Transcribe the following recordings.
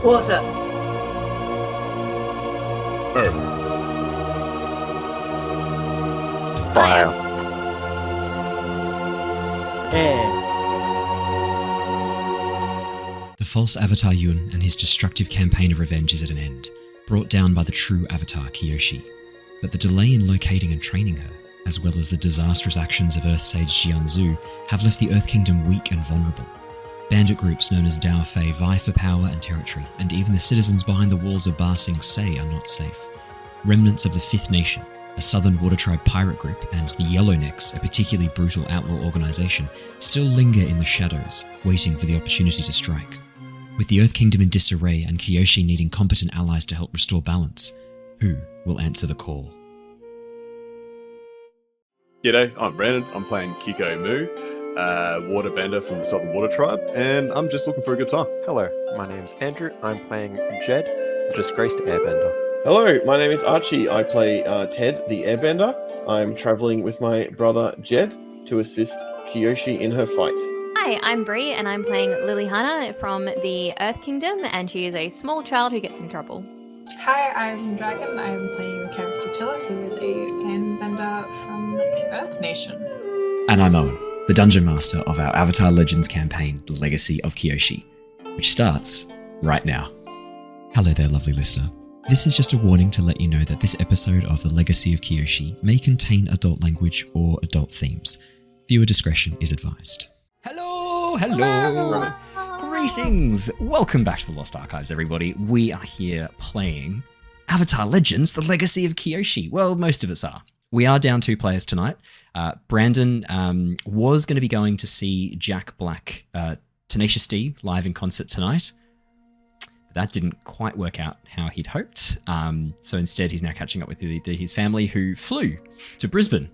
Water. Earth. Fire. Air. The false Avatar Yun and his destructive campaign of revenge is at an end, brought down by the true Avatar Kyoshi. But the delay in locating and training her, as well as the disastrous actions of Earth Sage Jianzhu, have left the Earth Kingdom weak and vulnerable. Bandit groups known as Dao Fei vie for power and territory, and even the citizens behind the walls of Ba Sing Se are not safe. Remnants of the Fifth Nation, a southern water tribe pirate group, and the Yellownecks, a particularly brutal outlaw organisation, still linger in the shadows, waiting for the opportunity to strike. With the Earth Kingdom in disarray and Kyoshi needing competent allies to help restore balance, who will answer the call? G'day, I'm Brandon. I'm playing Keeko Moo, Waterbender from the Southern Water Tribe, and I'm just looking for a good time. Hello, my name's Andrew. I'm playing Jedd, the disgraced Airbender. Hello, my name is Archie. I play Ted, the Airbender. I'm travelling with my brother Jedd to assist Kyoshi in her fight. Hi, I'm Bree, and I'm playing Lilly Hannah from the Earth Kingdom, and she is a small child who gets in trouble. Hi, I'm Dragon. I'm playing the character Tilla, who is a Sandbender from the Earth Nation. And I'm Owen, the Dungeon Master of our Avatar Legends campaign, The Legacy of Kyoshi, which starts right now. Hello there, lovely listener. This is just a warning to let you know that this episode of The Legacy of Kyoshi may contain adult language or adult themes. Viewer discretion is advised. Hello. Greetings. Welcome back to the Lost Archives, everybody. We are here playing Avatar Legends, The Legacy of Kyoshi. Well, most of us are. We are down 2 players tonight. Brandon was going to be going to see Jack Black, Tenacious D, live in concert tonight. That didn't quite work out how he'd hoped. So instead, he's now catching up with his family, who flew to Brisbane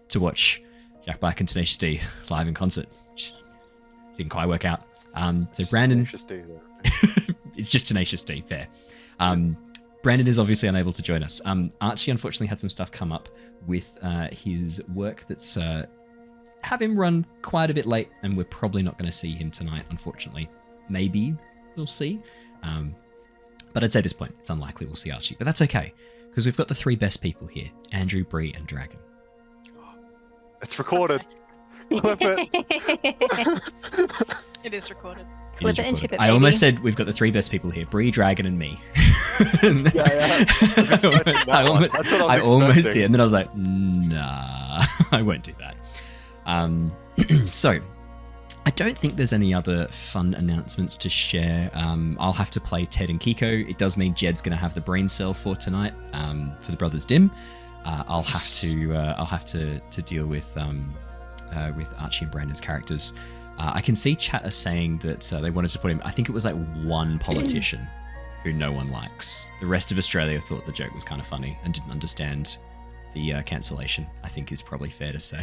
to watch Jack Black and Tenacious D live in concert. Which didn't quite work out. So Brandon... Tenacious D, it's just Tenacious D, fair. Brandon is obviously unable to join us. Archie unfortunately had some stuff come up with his work that's have him run quite a bit late, and we're probably not going to see him tonight, unfortunately. Maybe we'll see. But I'd say at this point, it's unlikely we'll see Archie. But that's okay, because we've got the 3 best people here, Andrew, Bree, and Dragon. It's recorded. Clip it. It is recorded. Flip it and ship it, I almost baby. said we've got the 3 best people here, Bree, Dragon, and me. Yeah. I almost did, and then I was like, nah, I won't do that. So, I don't think there's any other fun announcements to share. I'll have to play Ted and Keeko. It does mean Jedd's going to have the brain cell for tonight, for the Brothers Dim. I'll have to deal with Archie and Brandon's characters. I can see chat are saying that they wanted to put him. I think it was like one politician who no one likes. The rest of Australia thought the joke was kind of funny and didn't understand the cancellation. I think is probably fair to say.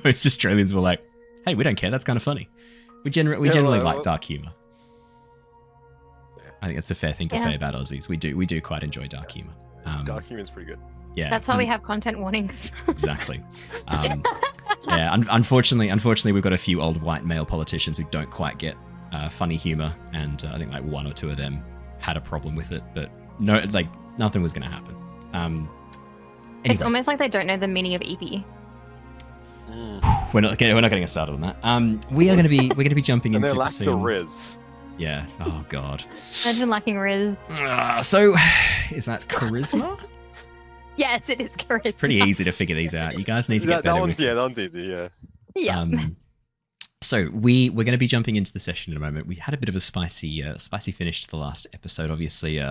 Most Australians were like, "Hey, we don't care. That's kind of funny." We generally like dark humor. I think that's a fair thing to say about Aussies. We do quite enjoy dark humor. Dark humor is pretty good. Yeah, That's why we have content warnings. Exactly. Yeah, unfortunately, we've got a few old white male politicians who don't quite get funny humor, and I think like 1 or 2 of them had a problem with it, but no, like nothing was going to happen. Anyway. It's almost like they don't know the meaning of EP. We're not getting us started on that. We're going to be jumping in And they super lack soon. the Riz. Yeah. Oh God. Imagine lacking Riz. So, is that charisma? Yes, it is charisma. It's pretty easy to figure these out. You guys need to get better with that one's easy, yeah. Yeah. So we're going to be jumping into the session in a moment. We had a bit of a spicy finish to the last episode. Obviously,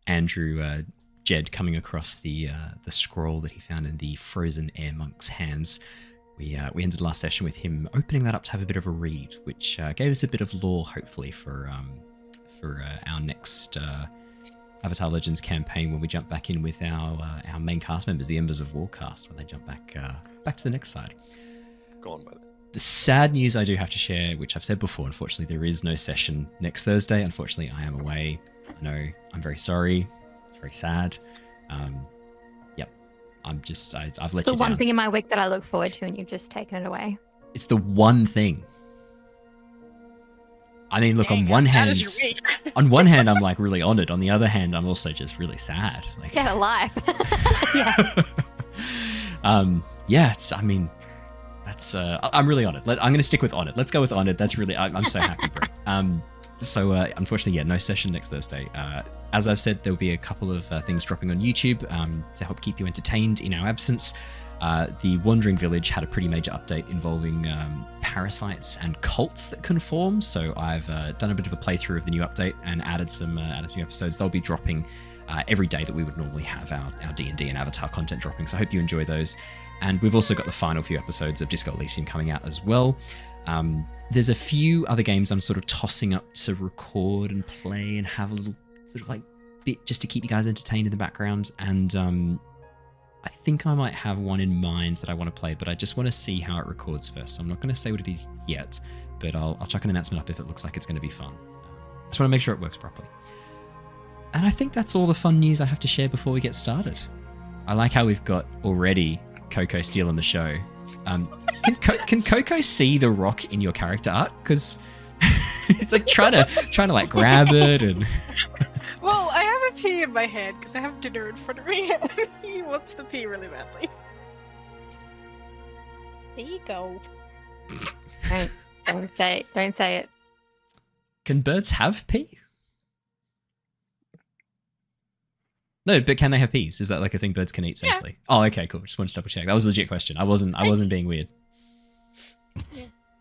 Andrew Jedd coming across the scroll that he found in the frozen air monk's hands. We ended last session with him opening that up to have a bit of a read, which gave us a bit of lore, hopefully, for our next Avatar Legends campaign when we jump back in with our main cast members, the Embers of Warcast, when they jump back to the next side. Go on, brother. The sad news I do have to share, which I've said before, unfortunately, there is no session next Thursday. Unfortunately, I am away. I know, I'm very sorry. It's very sad. Yep. I've let you down. The one thing in my week that I look forward to, and you've just taken it away. It's the one thing. I mean, look, on Dang, one that hand, is your week. on one hand, I'm like really honored. On the other hand, I'm also just really sad. Like, Get a life. yeah. I mean, that's. I'm really honored. I'm going to stick with honored. Let's go with honored. That's really. I'm so happy, Bree. So unfortunately, yeah, no session next Thursday. As I've said, there'll be a couple of things dropping on YouTube to help keep you entertained in our absence. The Wandering Village had a pretty major update involving parasites and cults that can form. So I've done a bit of a playthrough of the new update and added some new episodes. They'll be dropping every day that we would normally have our D&D and Avatar content dropping. So I hope you enjoy those. And we've also got the final few episodes of Disco Elysium coming out as well. There's a few other games I'm sort of tossing up to record and play and have a little sort of like bit just to keep you guys entertained in the background. And I think I might have one in mind that I want to play, but I just want to see how it records first. So I'm not going to say what it is yet, but I'll chuck an announcement up if it looks like it's going to be fun. I just want to make sure it works properly. And I think that's all the fun news I have to share before we get started. I like how we've got already Coco stealing the show. Can Coco see the rock in your character art? Because he's like trying to like grab it and. Well, I have a pee in my head because I have dinner in front of me. He wants to pee really badly. There you go. Don't say it. Don't say it. Can birds have pee? No, but can they have peas? Is that like a thing birds can eat safely? Yeah. Oh, okay, cool. Just wanted to double check. That was a legit question. I wasn't being weird.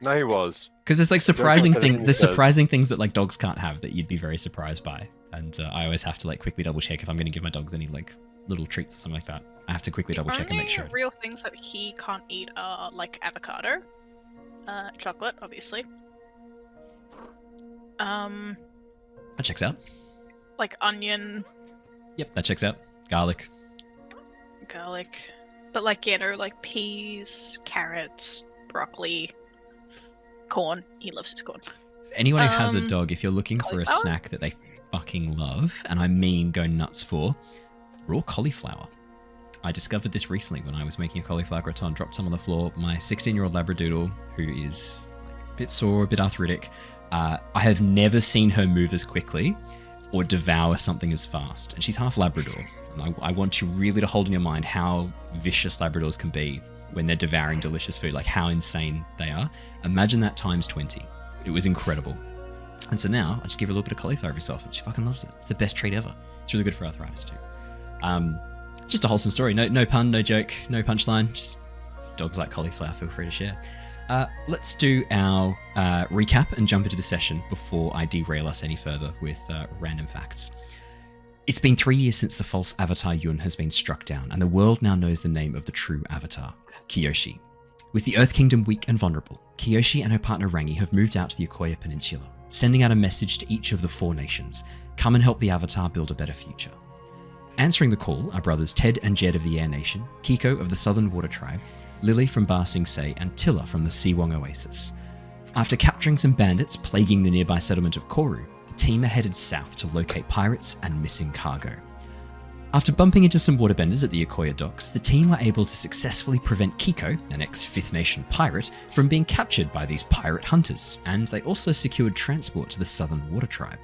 No, he was. Because there's like surprising things. There's surprising things that like dogs can't have that you'd be very surprised by. And I always have to like quickly double check if I'm going to give my dogs any like little treats or something like that. I have to quickly double check and make sure. The real things that he can't eat are like avocado, chocolate, obviously. That checks out. Like onion. Yep, that checks out. Garlic. But like, you know, like peas, carrots, broccoli, corn. He loves his corn. Anyone who has a dog, if you're looking for a snack that they fucking love, and I mean go nuts for, raw cauliflower. I discovered this recently when I was making a cauliflower gratin, dropped some on the floor. My 16-year-old Labradoodle, who is like a bit sore, a bit arthritic, I have never seen her move as quickly or devour something as fast. And she's half Labrador. And I want you really to hold in your mind how vicious Labradors can be when they're devouring delicious food, like how insane they are. Imagine that times 20. It was incredible. And so now I just give her a little bit of cauliflower every so often. She fucking loves it. It's the best treat ever. It's really good for arthritis too. Just a wholesome story. No pun, no joke, no punchline. Just dogs like cauliflower. Feel free to share. Let's do our recap and jump into the session before I derail us any further with random facts. It's been 3 years since the false avatar Yun has been struck down, and the world now knows the name of the true avatar, Kyoshi. With the Earth Kingdom weak and vulnerable, Kyoshi and her partner Rangi have moved out to the Akoya Peninsula, sending out a message to each of the 4 nations. Come and help the avatar build a better future. Answering the call are brothers Ted and Jedd of the Air Nation, Keeko of the Southern Water Tribe, Lilly from Ba Sing Se, and Tilla from the Siwong Oasis. After capturing some bandits plaguing the nearby settlement of Koru, the team are headed south to locate pirates and missing cargo. After bumping into some waterbenders at the Akoya docks, the team were able to successfully prevent Keeko, an ex-Fifth Nation pirate, from being captured by these pirate hunters, and they also secured transport to the Southern Water Tribe.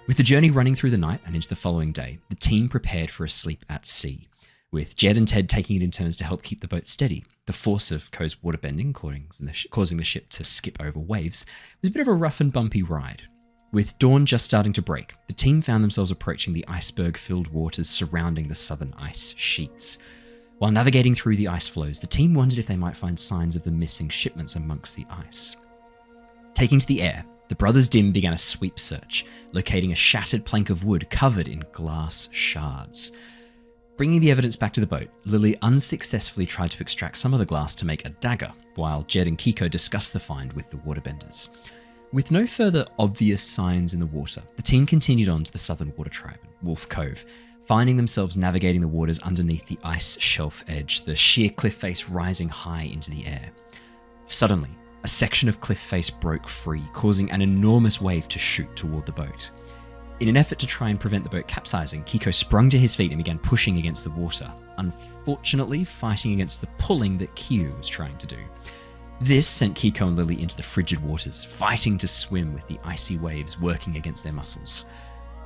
With the journey running through the night and into the following day, the team prepared for a sleep at sea. With Jedd and Ted taking it in turns to help keep the boat steady, the force of Ko's waterbending, causing the ship to skip over waves, was a bit of a rough and bumpy ride. With dawn just starting to break, the team found themselves approaching the iceberg-filled waters surrounding the southern ice sheets. While navigating through the ice floes, the team wondered if they might find signs of the missing shipments amongst the ice. Taking to the air, the brothers Dim began a sweep search, locating a shattered plank of wood covered in glass shards. Bringing the evidence back to the boat, Lilly unsuccessfully tried to extract some of the glass to make a dagger, while Jedd and Keeko discussed the find with the waterbenders. With no further obvious signs in the water, the team continued on to the Southern Water Tribe, Wolf Cove, finding themselves navigating the waters underneath the ice shelf edge, the sheer cliff face rising high into the air. Suddenly, a section of cliff face broke free, causing an enormous wave to shoot toward the boat. In an effort to try and prevent the boat capsizing, Keeko sprung to his feet and began pushing against the water, unfortunately fighting against the pulling that Kyu was trying to do. This sent Keeko and Lilly into the frigid waters, fighting to swim with the icy waves working against their muscles.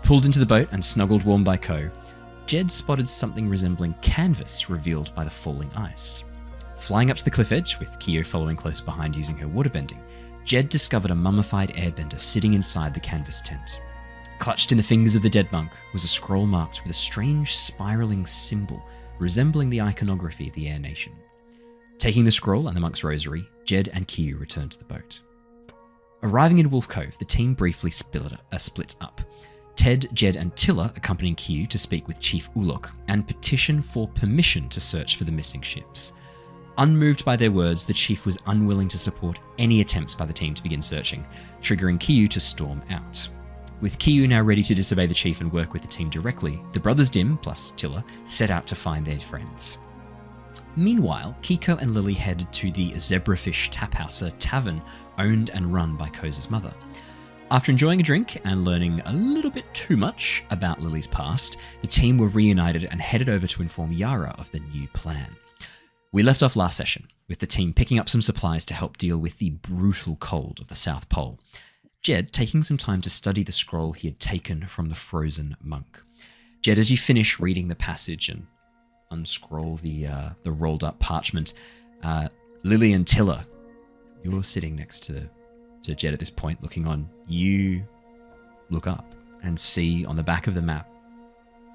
Pulled into the boat and snuggled warm by Ko, Jedd spotted something resembling canvas revealed by the falling ice. Flying up to the cliff edge, with Kyo following close behind using her waterbending, Jedd discovered a mummified airbender sitting inside the canvas tent. Clutched in the fingers of the dead monk was a scroll marked with a strange spiraling symbol resembling the iconography of the Air Nation. Taking the scroll and the monk's rosary, Jedd and Kyo returned to the boat. Arriving in Wolf Cove, the team briefly split up. Ted, Jedd, and Tilla accompanying Kyo to speak with Chief Ulok and petition for permission to search for the missing ships. Unmoved by their words, the chief was unwilling to support any attempts by the team to begin searching, triggering Kyo to storm out. With Kyo now ready to disobey the chief and work with the team directly, the brothers Dim, plus Tilla, set out to find their friends. Meanwhile, Keeko and Lilly headed to the Zebrafish Taphouse, a tavern owned and run by Koza's mother. After enjoying a drink and learning a little bit too much about Lily's past, the team were reunited and headed over to inform Yara of the new plan. We left off last session, with the team picking up some supplies to help deal with the brutal cold of the South Pole. Jedd taking some time to study the scroll he had taken from the frozen monk. Jedd, as you finish reading the passage and unscroll the rolled up parchment, Lilly and Tilla, you're sitting next to Jedd at this point, looking on. You look up and see on the back of the map,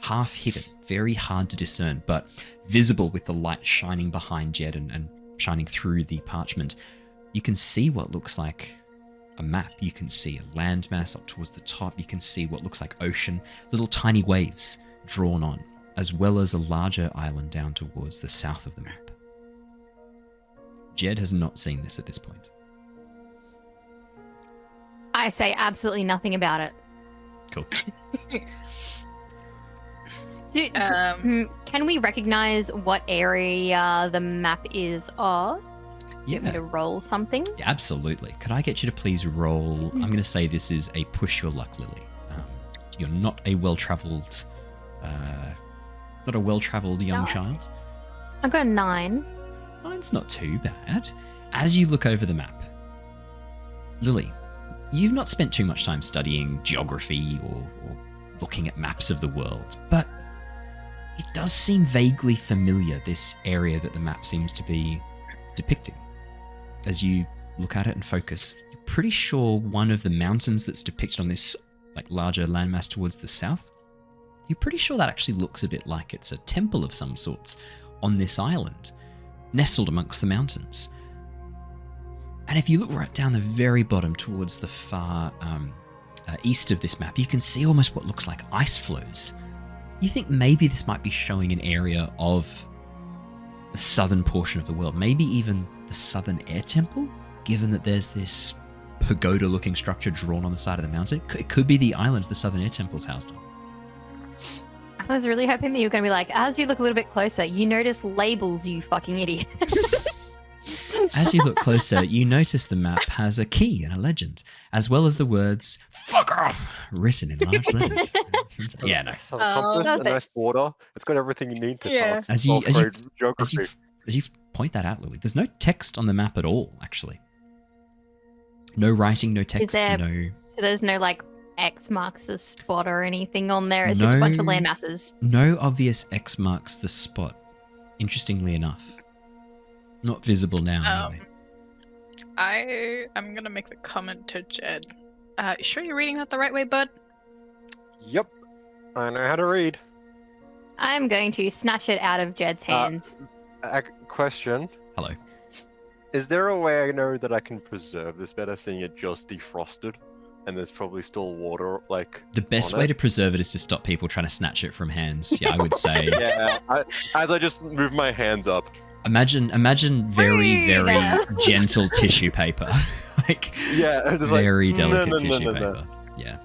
half hidden, very hard to discern, but visible with the light shining behind Jedd and shining through the parchment, you can see what looks like a map. You can see a landmass up towards the top. You can see what looks like ocean, little tiny waves drawn on, as well as a larger island down towards the south of the map. Jedd has not seen this at this point. I say absolutely nothing about it. Cool. Can we recognize what area the map is of? Yeah. To roll something? Absolutely. Could I get you to please roll? I'm going to say this is a push your luck, Lilly. You're not a well-traveled, young child. I've got a 9. Mine's not too bad. As you look over the map, Lilly, you've not spent too much time studying geography or looking at maps of the world, but it does seem vaguely familiar, this area that the map seems to be depicting. As you look at it and focus, you're pretty sure one of the mountains that's depicted on this larger landmass towards the south, you're pretty sure that actually looks a bit like it's a temple of some sorts on this island, nestled amongst the mountains. And if you look right down the very bottom towards the far east of this map, you can see almost what looks like ice flows. You think maybe this might be showing an area of the southern portion of the world, maybe even the Southern Air Temple, given that there's this pagoda-looking structure drawn on the side of the mountain. It could be the island the Southern Air Temple's housed on. I was really hoping that you were going to be like, as you look a little bit closer, you notice labels, you fucking idiot. As you look closer, you notice the map has a key and a legend, as well as the words "fuck off" written in large letters. Yeah, no. It has a compass, a nice border. It's got everything you need to pass. As you point that out, Lily, there's no text on the map at all, actually. No writing, no text, So there's no X marks a spot or anything on there. It's just a bunch of land masses. No obvious X marks the spot, interestingly enough. Not visible now, anyway. I'm gonna make the comment to Jedd. Sure you're reading that the right way, bud? Yep. I know how to read. I'm going to snatch it out of Jedd's hands. Question. Hello. Is there a way I know that I can preserve this better, seeing it just defrosted? And there's probably still water, The best way to preserve it is to stop people trying to snatch it from hands. Yeah, I would say. Yeah, as I just move my hands up. Imagine very, very gentle tissue paper. Very delicate tissue paper. Yeah.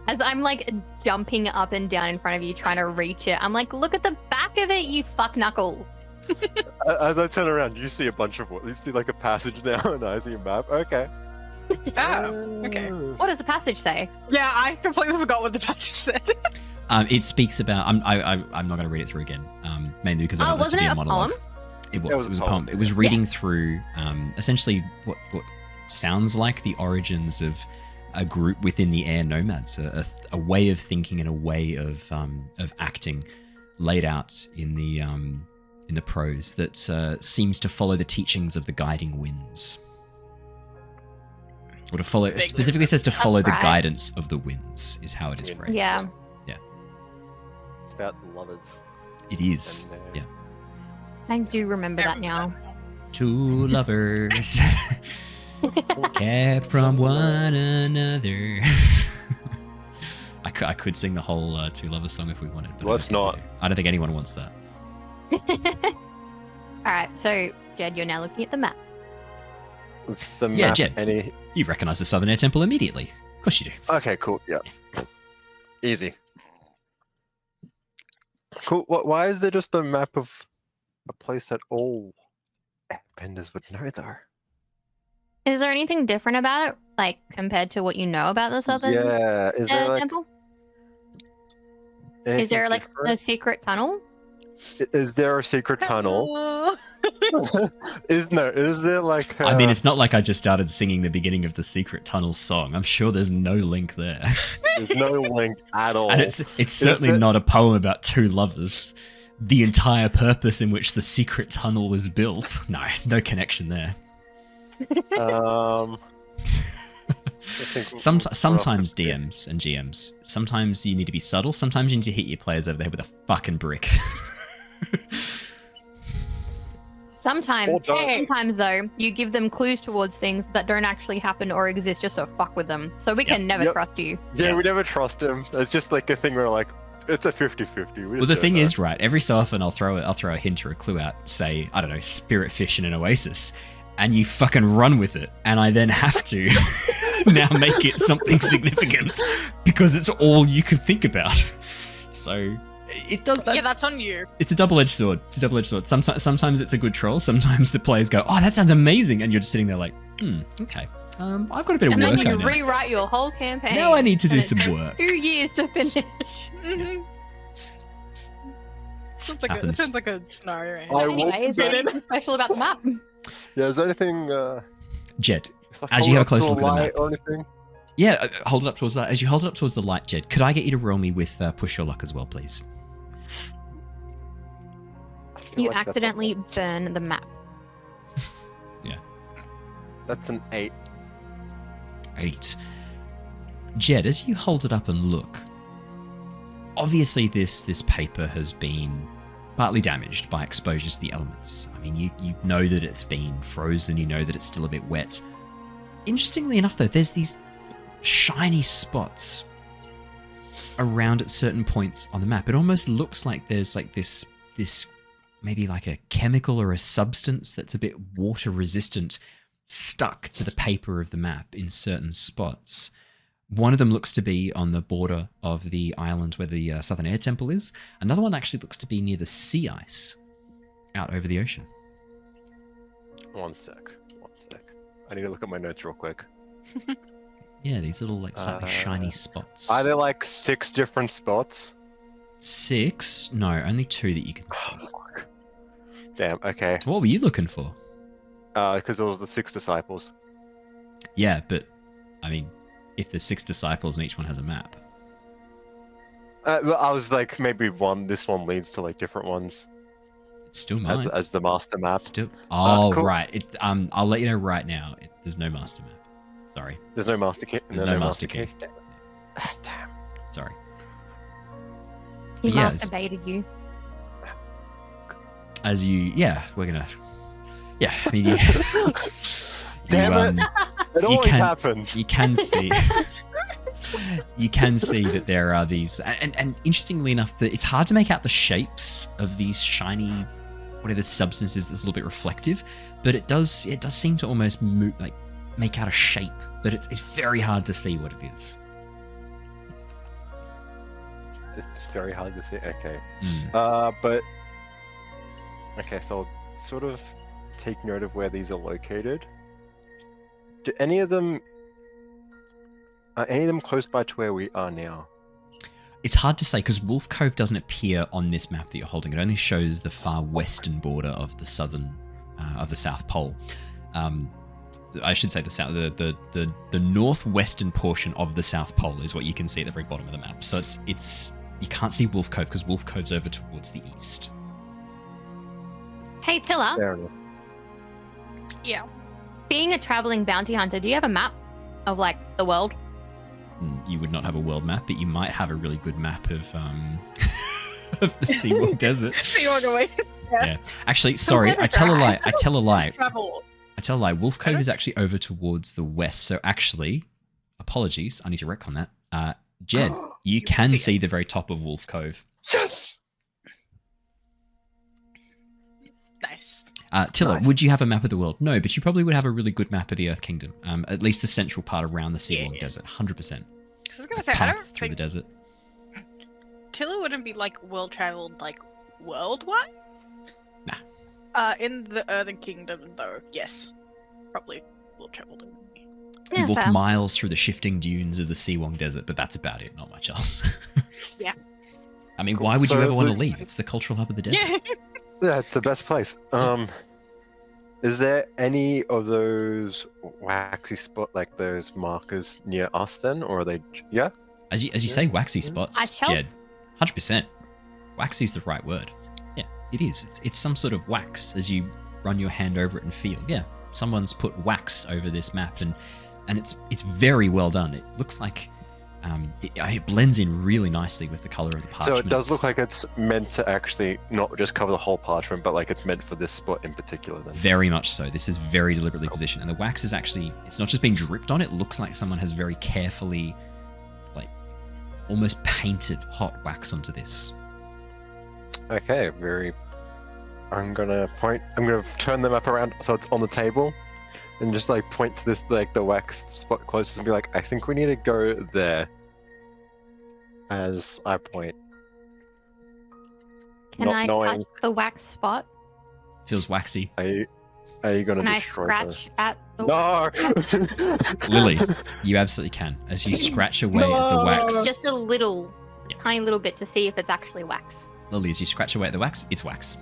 As I'm jumping up and down in front of you, trying to reach it, I'm look at the back of it, you fuck knuckle. As I turn around, you see a bunch of what? You see a passage now, and I see a map. Okay. Okay. What does the passage say? Yeah, I completely forgot what the passage said. It speaks about. I'm not going to read it through again. Mainly because I don't want this to be a monologue. Poem? It was a poem. It was reading through essentially what sounds like the origins of a group within the air nomads, a way of thinking and a way of acting laid out in the prose that seems to follow the teachings of the guiding winds. Or to follow, it specifically says to follow the guidance of the winds is how it is phrased. Yeah. Yeah. It's about the lovers. It is. And, Yeah. I do remember that now. Two lovers kept from one another. I could sing the whole Two Lovers song if we wanted, but Let's not. I don't think anyone wants that. Alright, so Jedd, you're now looking at the map. It's the Yeah, map. Jedd. You recognise the Southern Air Temple immediately. Of course you do. Okay, cool. Yeah. Easy. Cool. Why is there just a map of a place that all airbenders would know, though? Is there anything different about it, like compared to what you know about the Southern Is there like Temple? Is anything there like different? a secret tunnel? Is there a secret tunnel? Is there like? I mean, it's not like I just started singing the beginning of the Secret Tunnel song. I'm sure there's no link there. There's no link at all. And it's certainly not a poem about two lovers. The entire purpose in which the secret tunnel was built. No, there's no connection there. Sometimes DMs and GMs. Sometimes you need to be subtle. Sometimes you need to hit your players over the head with a fucking brick. Sometimes though, you give them clues towards things that don't actually happen or exist just to fuck with them. So we can never trust you. Yeah, we never trust him. It's just like a thing where like it's a 50-50. Well, the thing is, right, every so often I'll throw a hint or a clue out, say, I don't know, spirit fish in an oasis, and you fucking run with it, and I then have to now make it something significant because it's all you can think about. So it does that. Yeah, that's on you. It's a double-edged sword. Sometimes it's a good troll. Sometimes the players go, "Oh, that sounds amazing," and you're just sitting there like, okay. I've got a bit of work. And then you rewrite your whole campaign. Now I need to do some work. 2 years to finish. Mm-hmm. Sounds like a scenario. Anyway, is there anything special about the map? Yeah, is there anything? Jedd, as you have a close look at the map. Or anything? Yeah, hold it up towards that. As you hold it up towards the light, Jedd, could I get you to roll me with push your luck as well, please? You accidentally burn the map. Yeah. That's an 8. 8. Jedd, as you hold it up and look, obviously this paper has been partly damaged by exposure to the elements. I mean, you know that it's been frozen, you know that it's still a bit wet. Interestingly enough, though, there's these shiny spots around at certain points on the map. It almost looks like there's like this maybe like a chemical or a substance that's a bit water resistant stuck to the paper of the map in certain spots. One of them looks to be on the border of the island where the Southern Air Temple is. Another one actually looks to be near the sea ice out over the ocean. One sec. I need to look at my notes real quick. Yeah, these little like slightly shiny spots. Are there like 6 different spots? 6? No, only 2 that you can see. Oh, fuck. Damn, okay. What were you looking for? Because it was the 6 disciples. Yeah, but I mean, if there's 6 disciples and each one has a map. Well, I was like, maybe this one leads to like different ones. It's still mine. As the master map. Still. Oh, cool. right. I'll let you know right now. There's no master map. Sorry. There's no master key. There's no master key. Damn. Sorry. He Yeah, masturbated you. As you, we're gonna. Yeah, I mean, Damn it! It always happens. You can see. You can see that there are these, and interestingly enough, that it's hard to make out the shapes of these shiny, whatever substance is that's a little bit reflective, but it does seem to almost make out a shape, but it's very hard to see what it is. It's very hard to see. Okay. Mm. Okay, so I'll sort of take note of where these are located. Do any of them... Are any of them close by to where we are now? It's hard to say because Wolf Cove doesn't appear on this map that you're holding. It only shows the far western border of the South Pole. I should say the northwestern portion of the South Pole is what you can see at the very bottom of the map. So it's you can't see Wolf Cove because Wolf Cove's over towards the east. Hey, Tilla. Yeah. Being a traveling bounty hunter, do you have a map of like the world? You would not have a world map, but you might have a really good map of of the Seawalk Desert. Seawalk away. Yeah. Actually, sorry, I tell a lie. I tell a lie. Travel. I tell a lie. Wolf Cove is actually over towards the west. So actually, apologies. I need to retcon that. Jedd, you can see the very top of Wolf Cove. Yes. Nice. Tilla, would you have a map of the world? No, but you probably would have a really good map of the Earth Kingdom. At least the central part around the Seawalk Desert. 100%. I was gonna say, I don't through the think desert. Tilla wouldn't be like well traveled like world-wise. Nah. In the Earthen Kingdom, though, yes, probably well traveled. You walk miles through the shifting dunes of the Seawalk Desert, but that's about it. Not much else. Yeah. I mean, why would you ever want to leave? It's the cultural hub of the desert. Yeah, it's the best place. Is there any of those waxy like those markers near us then, or are they? Yeah. As you say, waxy spots, Jedd. 100%. Waxy's the right word. Yeah, it is. It's some sort of wax as you run your hand over it and feel. Yeah, someone's put wax over this map, and it's very well done. It looks like it blends in really nicely with the color of the parchment. So it does look like it's meant to actually not just cover the whole parchment, but like it's meant for this spot in particular then. Very much so. This is very deliberately positioned. And the wax is actually, it's not just being dripped on, it looks like someone has very carefully, like, almost painted hot wax onto this. Okay, I'm gonna turn the map around so it's on the table. And just like point to this, like the wax spot closest, and be like, I think we need to go there. As I point. Can I touch the wax spot? Feels waxy. Are you gonna Can I destroy scratch at the No! Lilly, you absolutely can. As you scratch away at the wax. Just a little, tiny little bit to see if it's actually wax. Lilly, as you scratch away at the wax, it's wax.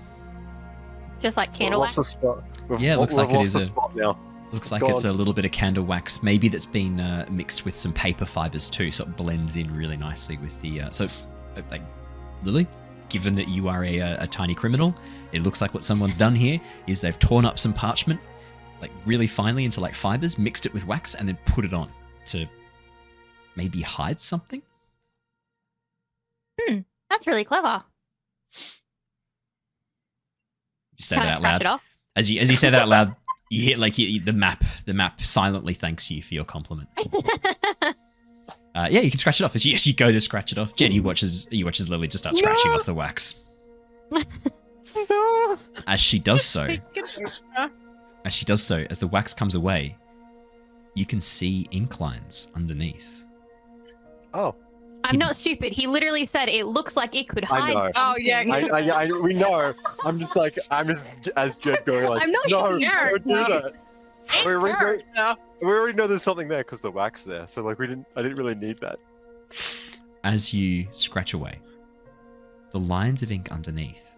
Just like candle wax? The spot. Yeah, it looks like it is a spot now. Looks like it's a little bit of candle wax, maybe that's been mixed with some paper fibers too, so it blends in really nicely with the. Like, Lilly, given that you are a tiny criminal, it looks like what someone's done here is they've torn up some parchment, like really finely into like fibers, mixed it with wax, and then put it on to maybe hide something. That's really clever. Say that out loud. It off? As you say that out loud. You hit like the map silently thanks you for your compliment. Yeah, you can scratch it off as you go to scratch it off. Jedd, you watch as Lilly just start scratching off the wax. As she does so, as the wax comes away, you can see inclines underneath. Oh. I'm not stupid. He literally said it looks like it could hide. I know. Oh yeah. We know. I'm just as Jedd going like, I'm not no, sure. don't do that. We already know there's something there because the wax there. So like I didn't really need that. As you scratch away, the lines of ink underneath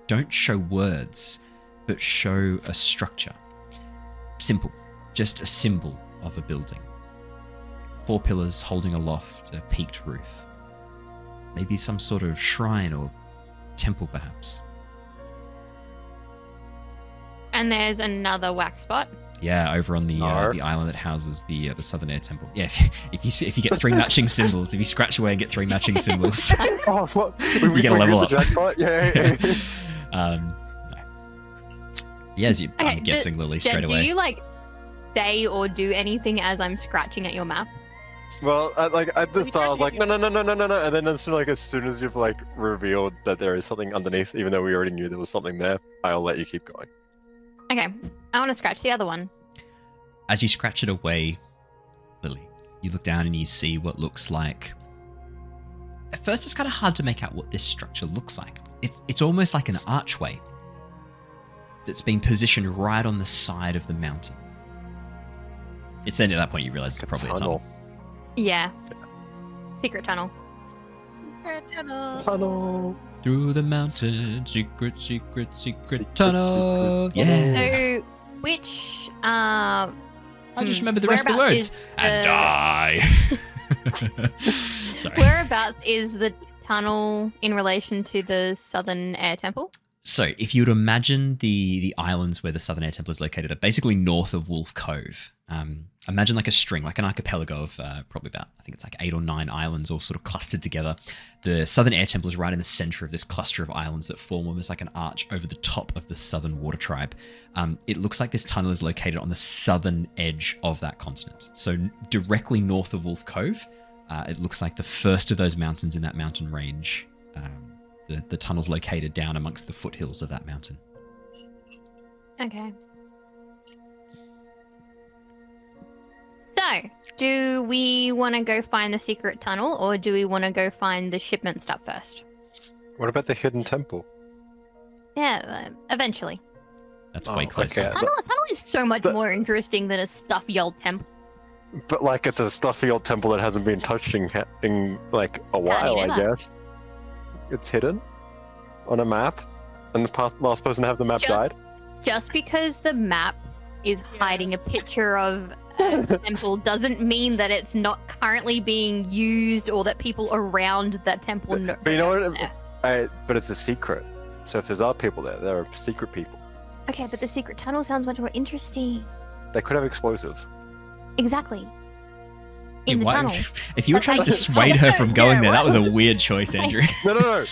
don't show words, but show a structure. Simple, just a symbol of a building. 4 pillars holding aloft a peaked roof. Maybe some sort of shrine or temple, perhaps. And there's another wax spot. Yeah, over on the island that houses the Southern Air Temple. Yeah, if you get 3 matching symbols, if you scratch away and get 3 matching symbols, you get a level up. Jackpot? Yeah. No. Yeah, I'm guessing Lilly straight away. Do you like say or do anything as I'm scratching at your map? Well, at the start, I was like, no, and then as soon as you've like revealed that there is something underneath, even though we already knew there was something there, I'll let you keep going. Okay, I want to scratch the other one. As you scratch it away, Lilly, you look down and you see what looks like. At first, it's kind of hard to make out what this structure looks like. It's almost like an archway that's been positioned right on the side of the mountain. It's then at that point you realize it's probably a tunnel. Yeah. Secret tunnel. Secret tunnel. Tunnel. Through the mountain, secret tunnel. Yeah. So, which I just remember the rest of the whereabouts words. is And the- die. Sorry. whereabouts is the tunnel in relation to the Southern Air Temple? So, if you would imagine the islands where the Southern Air Temple is located are basically north of Wolf Cove. Imagine like a string, like an archipelago of probably about, I think it's like 8 or 9 islands all sort of clustered together. The Southern Air Temple is right in the center of this cluster of islands that form almost like an arch over the top of the Southern Water Tribe. It looks like this tunnel is located on the southern edge of that continent. So directly north of Wolf Cove, it looks like the first of those mountains in that mountain range. The tunnel's located down amongst the foothills of that mountain. Okay. So, do we want to go find the secret tunnel, or do we want to go find the shipment stuff first? What about the hidden temple? Yeah, eventually. That's way Oh, closer. okay. Tunnel is so much but- more interesting than a stuffy old temple. But like, it's a stuffy old temple that hasn't been touched in like a while, even I that. guess. It's hidden on a map, and the last person to have the map Just- died. Just because the map is hiding a picture of a temple doesn't mean that it's not currently being used or that people around that temple know. But you know that what? it's there. But it's a secret. So if there's other people there, there are secret people. Okay, but the secret tunnel sounds much more interesting. They could have explosives. Exactly. In the Why- tunnel. If you were trying to dissuade her from going there, that was a weird choice, Andrew. No.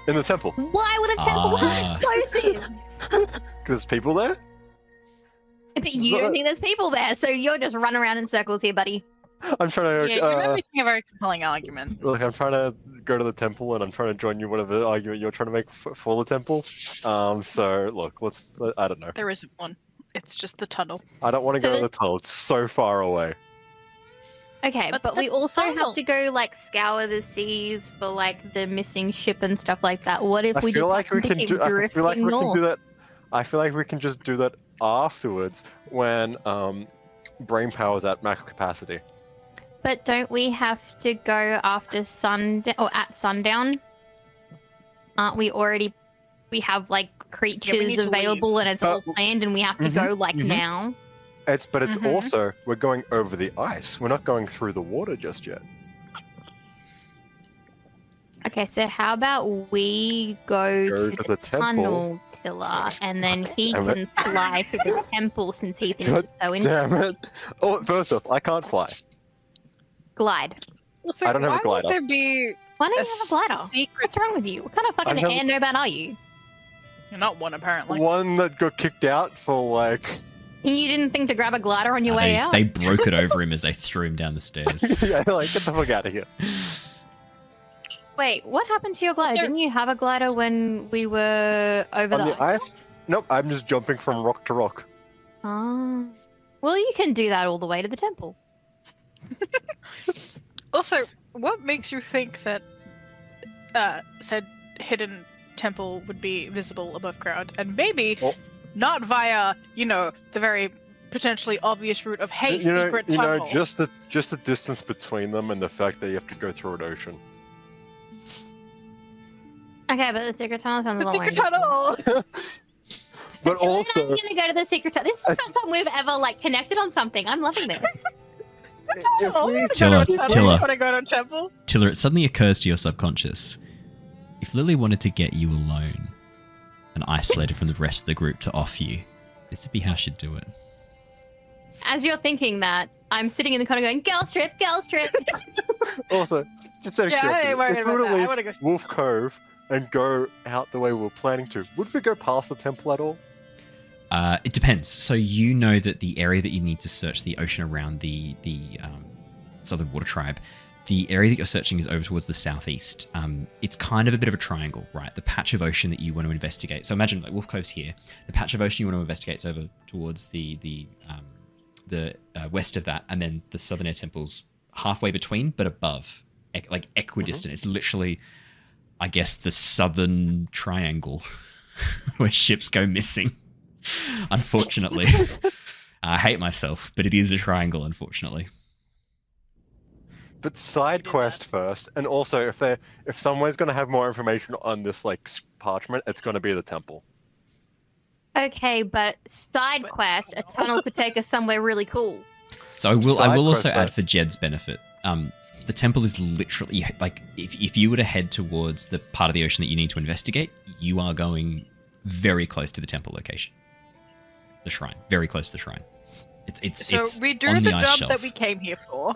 In the temple. Why would a temple have explosives? Because there's people there. But you don't think there's people there, so you're just running around in circles here, buddy. I'm trying Yeah, to. you're not making a very compelling argument. Look, I'm trying to go to the temple, and I'm trying to join you whatever argument you're trying to make for the temple. So look, I don't know. There isn't one. It's just the tunnel. I don't want to So go to the- the tunnel. It's so far away. Okay, But but the we also tunnel- have to go like scour the seas for like the missing ship and stuff like that. What if I we feel just like we happen to can keep do. I drifting feel like we north? can do that. I feel like we can just do that afterwards when brain power's at max capacity. But don't we have to go after sundown or at sundown? Aren't we already? We have like creatures need to available and it's all Uh, planned, and we have to mhm, go like mhm. now. It's Mhm. also we're going over the ice. We're not going through the water just yet. Okay, so how about we go to the temple. tunnel, Tilla, and then he Damn can it. fly to the temple since he thinks God it's so interesting. Damn it! Oh, first off, I can't fly. Glide. Also, I don't have a why would glider. there be Why don't a you have a glider? secret? What's wrong with you? What kind of fucking have- air nomad are you? You're not one, apparently. One that got kicked out for like. You didn't think to grab a glider on your way they, out? they broke it over him as they threw him down the stairs. Yeah, like get the fuck out of here. Wait, what happened to your glider? Also- Didn't you have a glider when we were over On the the ice? Nope, I'm just jumping from rock to rock. Oh. Well, you can do that all the way to the temple. Also, what makes you think that said hidden temple would be visible above ground, and maybe Oh. not via, the very potentially obvious route of hey, you know, secret you tunnel. know, just the distance between them and the fact that you have to go through an ocean. Okay, but the secret tunnel sounds a the lot more secret interesting. tunnel. But So also, I'm gonna go to the secret tunnel. This is the It's- first time we've ever like connected on something. I'm loving this. if Oh, we, you Tilla, wanna go to a tunnel? Tilla. You wanna go to a temple? Tilla, it suddenly occurs to your subconscious. If Lilly wanted to get you alone and isolated from the rest of the group to off you, this would be how she'd do it. As you're thinking that, I'm sitting in the corner going, "Girls trip, girls trip." also, just out of Yeah, I curiosity, ain't worried if we about were to that. I leave wanna go. Wolf Cove and go out the way we were planning to, would we go past the temple at all? It depends. So you know that the area that you need to search the ocean around the Southern Water Tribe, the area that you're searching is over towards the southeast. It's kind of a bit of a triangle, right? The patch of ocean that you want to investigate. So imagine like Wolf Cove's here. The patch of ocean you want to investigate is over towards the west of that, and then the Southern Air Temple's halfway between, but above, like equidistant. It's literally, I guess, the southern triangle where ships go missing. Unfortunately. I hate myself, but it is a triangle, unfortunately. But side do quest first, and also if someone's going to have more information on this like parchment, it's going to be the temple. Okay, but side But quest, a tunnel. tunnel could take us somewhere really cool. So I will Side also quest, add though. for Jedd's benefit. The temple is literally like if you were to head towards the part of the ocean that you need to investigate, you are going very close to the temple location. The shrine, very close to the shrine. It's we do on the the ice job shelf. that we came here for.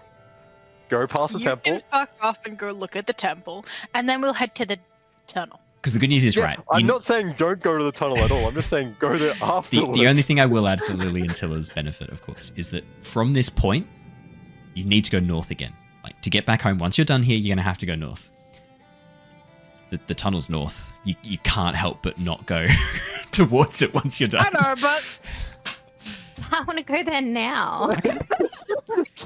Go past the You temple. can fuck off and go look at the temple, and then we'll head to the tunnel. Because the good news is, Yeah, right, I'm you- not saying don't go to the tunnel at all. I'm just saying go there afterwards. the only thing I will add for Lilly and Tilla's benefit, of course, is that from this point, you need to go north again. Like, to get back home, once you're done here, you're going to have to go north. The tunnel's north. You can't help but not go towards it once you're done. I know, but I want to go there now.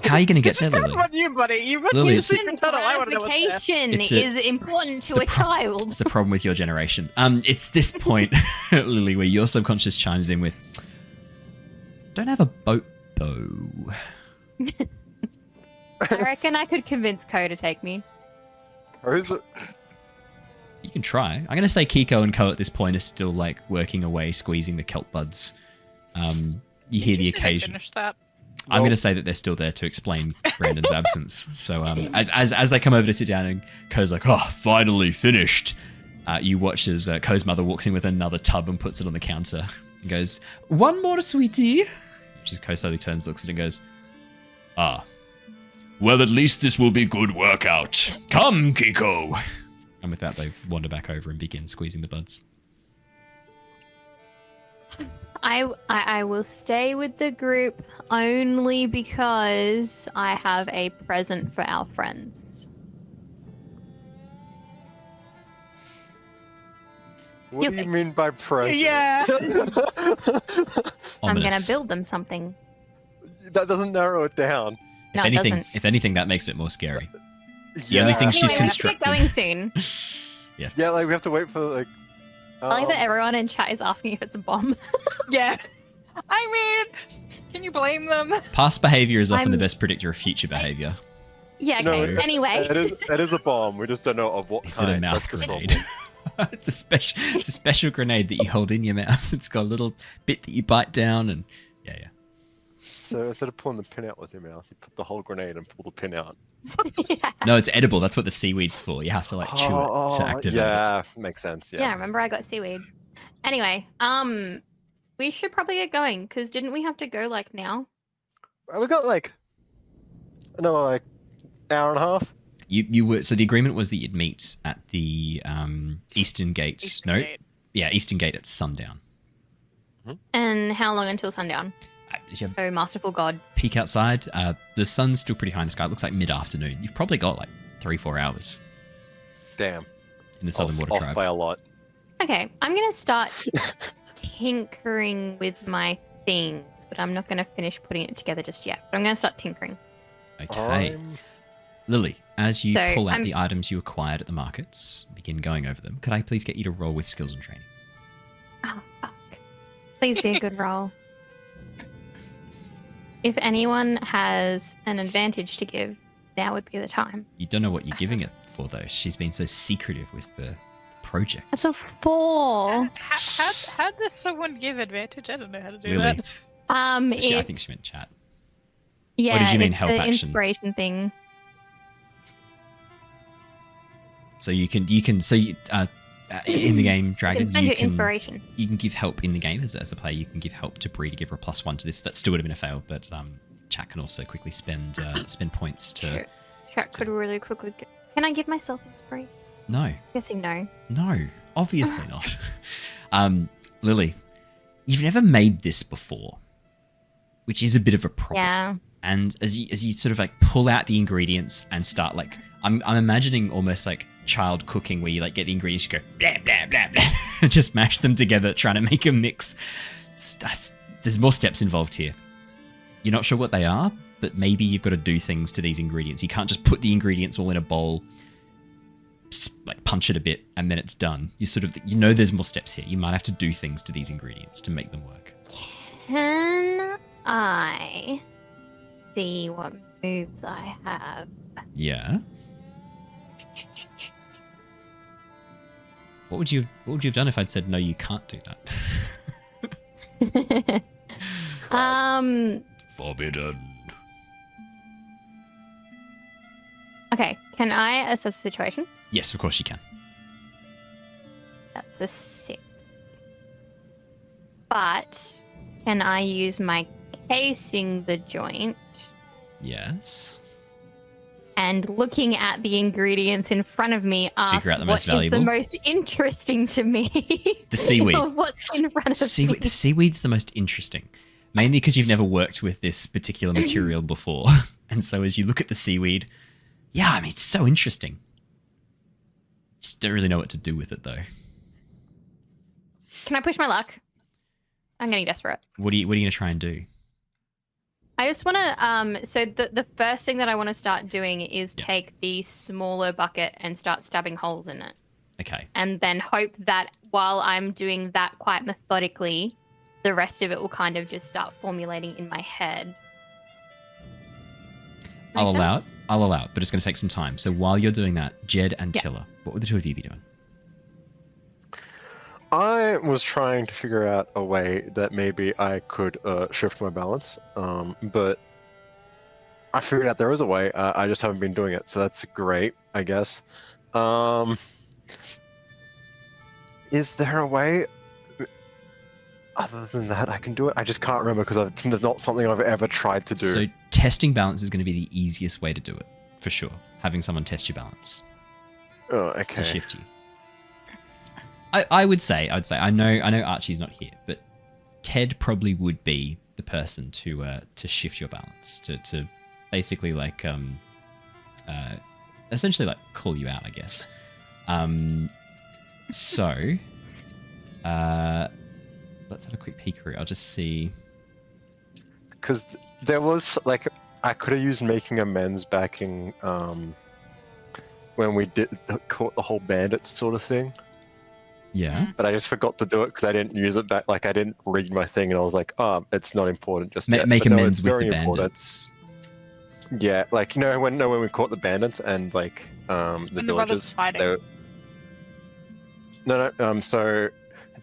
How are you going to get this there, is kind of Lilly? on you, buddy. You went Lily, to the it's- secret tunnel. I want to know what's there. Gratification It's a- is important it's to the a child. It's the problem with your generation. It's this point, Lily, where your subconscious chimes in with, "Don't have a boat, though." I reckon I could convince Ko to take me. Or is it? You can try. I'm going to say Keeko and Ko at this point are still like working away, squeezing the kelp buds. You hear the Did you say they occasion. finished that? I'm Well- going to say that they're still there to explain Brandon's absence. So as they come over to sit down and Ko's like, "Oh, finally finished." You watch as Ko's mother walks in with another tub and puts it on the counter and goes, "One more, sweetie." Which is Ko slowly turns, looks at it and goes, "Ah, well, at least this will be good workout. Come, Keeko." And with that, they wander back over and begin squeezing the buds. I will stay with the group only because I have a present for our friends. What You do you think- mean by present? Yeah. I'm gonna Ominous. build them something. That doesn't narrow it down. No, if it anything, doesn't. if anything, that makes it more scary. The Yeah. only thing she's Anyway, we have to get constructed. going soon. Yeah, like we have to wait for like. I like um, that everyone in chat is asking if it's a bomb. Yeah. I mean, can you blame them? Past behavior is often the I'm- best predictor of future behavior. Yeah, No, okay. Anyway. It is a bomb. We just don't know of what Is it a kind. mouth That's the grenade? problem. It's a special grenade that you hold in your mouth. It's got a little bit that you bite down, and yeah. So instead of pulling the pin out with your mouth, you put the whole grenade and pull the pin out. Yeah. No, it's edible. That's what the seaweed's for. You have to like chew it to activate it. yeah, makes sense. Yeah, remember I got seaweed. Anyway, we should probably get going because didn't we have to go like now? We got like another like hour and a half. You were so the agreement was that you'd meet at the Eastern Gate. Eastern no, Gate. yeah, Eastern Gate at sundown. And how long until sundown? Did you have Oh, masterful God. peek outside? The sun's still pretty high in the sky. It looks like mid-afternoon. You've probably got like 3-4 hours Damn. in the Southern Water Off Tribe. by a lot. Okay, I'm gonna start tinkering with my things, but I'm not gonna finish putting it together just yet. But I'm gonna start tinkering. Okay. Lily, as you So, pull out I'm- the items you acquired at the markets, begin going over them. Could I please get you to roll with skills and training? Oh, fuck. Please be a good roll. If anyone has an advantage to give, now would be the time. You don't know what you're giving it for, though. She's been so secretive with the project. That's a 4. How does someone give advantage? I don't know how to do Lily. that. I think It's- she meant chat. Yeah, did you mean it's help the action? inspiration thing. So you can in the game, You Dragon, can spend your inspiration. you can give help in the game as a player. You can give help to Bree to give her a +1 to this. That still would have been a fail, but chat can also quickly spend points to. Sure. Chat could really quickly. Can I give myself inspiration? No, I'm guessing no. no, obviously not. Lily, you've never made this before, which is a bit of a problem. Yeah. And as you sort of like pull out the ingredients and start like I'm imagining almost like child cooking where you like get the ingredients, you go blah blah blah blah, and just mash them together, trying to make a mix. There's more steps involved here. You're not sure what they are, but maybe you've got to do things to these ingredients. You can't just put the ingredients all in a bowl, like punch it a bit, and then it's done. You sort of there's more steps here. You might have to do things to these ingredients to make them work. Can I see what moves I have. Yeah. What would you have done if I'd said no, you can't do that? Forbidden. Okay, can I assess the situation? Yes, of course you can. That's the 6. But can I use my casing the joint Yes. and looking at the ingredients in front of me ask Figure out the what most is valuable? the most interesting to me? The seaweed. Of what's in front of me? The seaweed's the most interesting. Mainly because you've never worked with this particular material before. And so as you look at the seaweed, yeah, I mean, it's so interesting. Just don't really know what to do with it, though. Can I push my luck? I'm getting desperate. What are you going to try and do? I just want to, so the first thing that I want to start doing is Yeah. take the smaller bucket and start stabbing holes in it. Okay. And then hope that while I'm doing that quite methodically, the rest of it will kind of just start formulating in my head. I'll Make allow it. sense? I'll allow it, but it's going to take some time. So while you're doing that, Jedd and Yeah. Tilla, what would the two of you be doing? I was trying to figure out a way that maybe I could shift my balance, but I figured out there is a way. I just haven't been doing it, so that's great, I guess. Is there a way other than that I can do it? I just can't remember because it's not something I've ever tried to do. So testing balance is going to be the easiest way to do it, for sure. Having someone test your balance Oh, to okay. shift you. I would say, I know Archie's not here, but Ted probably would be the person to shift your balance, to basically like essentially like call you out, I guess. So let's have a quick peekaroo. I'll just see. Because there was like I could have used making amends back in when we caught the whole bandit sort of thing. Yeah. But I just forgot to do it because I didn't use it back. Like I didn't read my thing, and I was like, "Oh, it's not important." Just yet. Make But no, amends it's with very the important. bandits. Yeah, like when we caught the bandits and like the And the brothers villagers. fighting. they were- No. So,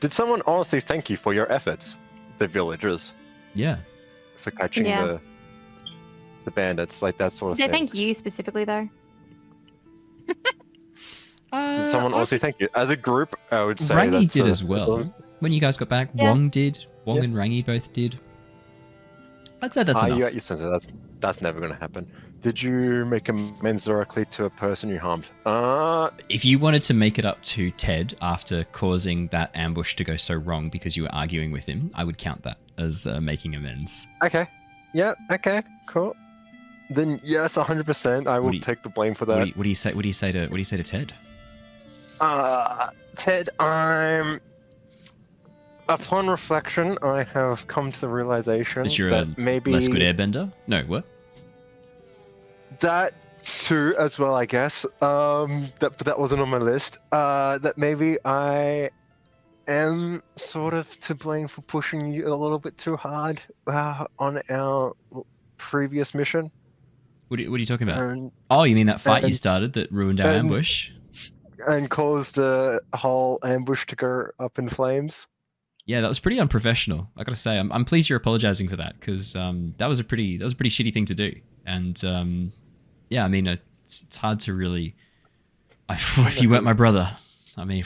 did someone honestly thank you for your efforts, the villagers, Yeah. for catching Yeah. the bandits, like that sort of Did they thing? thank you specifically, though? Did someone honestly thank you? As a group, I would say Rangi that's, did as well. When you guys got back, Yeah. Wong did. Wong Yeah. and Rangi both did. I'd say that's enough. you at your center. That's never going to happen. Did you make amends directly to a person you harmed? If you wanted to make it up to Ted after causing that ambush to go so wrong because you were arguing with him, I would count that as making amends. Okay. Yeah. Okay. Cool. Then yes, 100%. I will do you- take the blame for What that. do you say? What do you say to Ted? Ted, upon reflection, I have come to the realization That you're that a maybe less good airbender? No, what? that too, as well, I guess. But that wasn't on my list. That maybe I am sort of to blame for pushing you a little bit too hard on our previous mission. What are you talking about? And Oh, you mean that fight you and- started that ruined our and- ambush? and caused a whole ambush to go up in flames. Yeah, that was pretty unprofessional. I gotta say, I'm pleased you're apologizing for that because that was a pretty shitty thing to do. And yeah, I mean, it's hard to really. If you weren't my brother, I mean,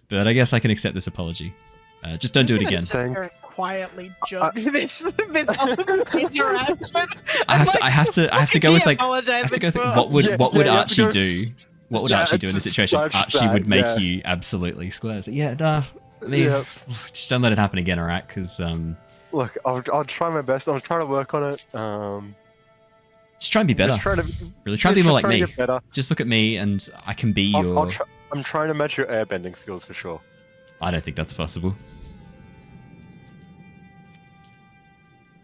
but I guess I can accept this apology. Just don't do it again. Sit there and Thanks. quietly judge this interaction. I have to go with like. I have to go think. What would Yeah, what would yeah, Archie because- do? What would yeah, Archie do in this it's situation? such Archie that, would make yeah. you absolutely square. So, yeah, nah, I mean, Yeah. just don't let it happen again, alright? Because Look, I'll try my best. I'm trying to work on it. just try and be better. Just trying to Really, try and be more like trying to me. get better. Just look at me, and I can be your. I'm trying to match your airbending skills for sure. I don't think that's possible.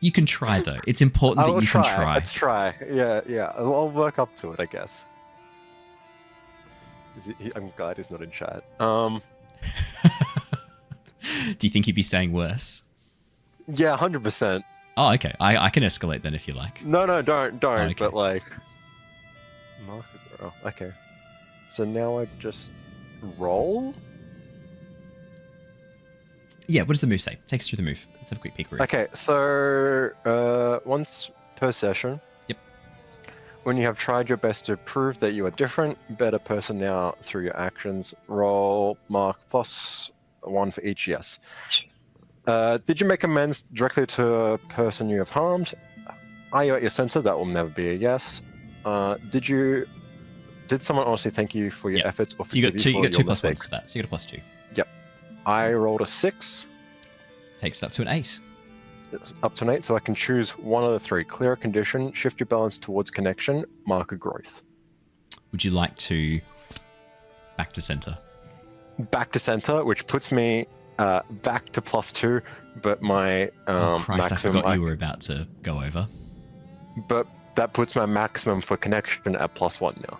You can try though. It's important I that will you try. can try. Let's try. Yeah. I'll work up to it, I guess. I'm glad he's not in chat. Do you think he'd be saying worse? Yeah, 100%. Oh, okay. I can escalate then if you like. No, don't. Okay. But like, oh, okay. So now I just roll. Yeah, what does the move say? Take us through the move. Let's have a quick peek. Okay, so once per session. Yep. When you have tried your best to prove that you are different, better person now through your actions, roll mark +1 for each yes. Did you make amends directly to a person you have harmed? Are you at your center? That will never be a yes. Did someone honestly thank you for your efforts or So you forgive got you for two your plus mistakes? ones for that. So you got a +2. Yep. I rolled a 6. Takes it up to an 8. It's up to an 8, so I can choose one of the 3. Clear a condition, shift your balance towards connection, mark a growth. Would you like to back to center? Back to center, which puts me back to +2, but my Oh Christ, maximum. I forgot you were about to go over. But that puts my maximum for connection at +1 now.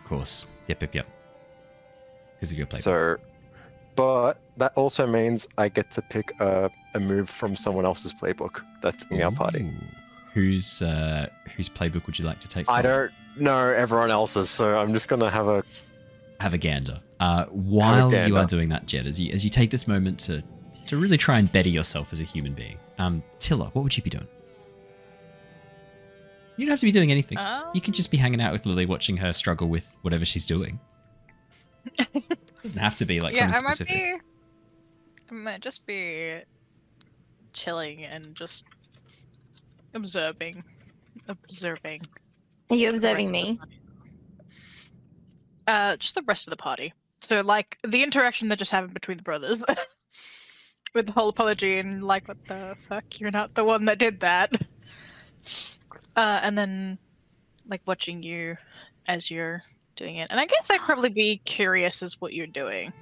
Of course. Yep. Because of your play. So, but that also means I get to pick a move from someone else's playbook that's in our party. Ooh. Whose playbook would you like to take? I from? don't know everyone else's, so I'm just gonna have Have a gander. While you gander. are doing that, Jedd, as you take this moment to really try and better yourself as a human being, Tilla, what would you be doing? You don't have to be doing anything. You can just be hanging out with Lilly, watching her struggle with whatever she's doing. It doesn't have to be like something specific. I might just be chilling and just observing. Are you observing the me? Just the rest of the party. So, like, the interaction that just happened between the brothers. With the whole apology and, like, what the fuck? You're not the one that did that. And then, like, watching you as you're doing it. And I guess I'd probably be curious as what you're doing.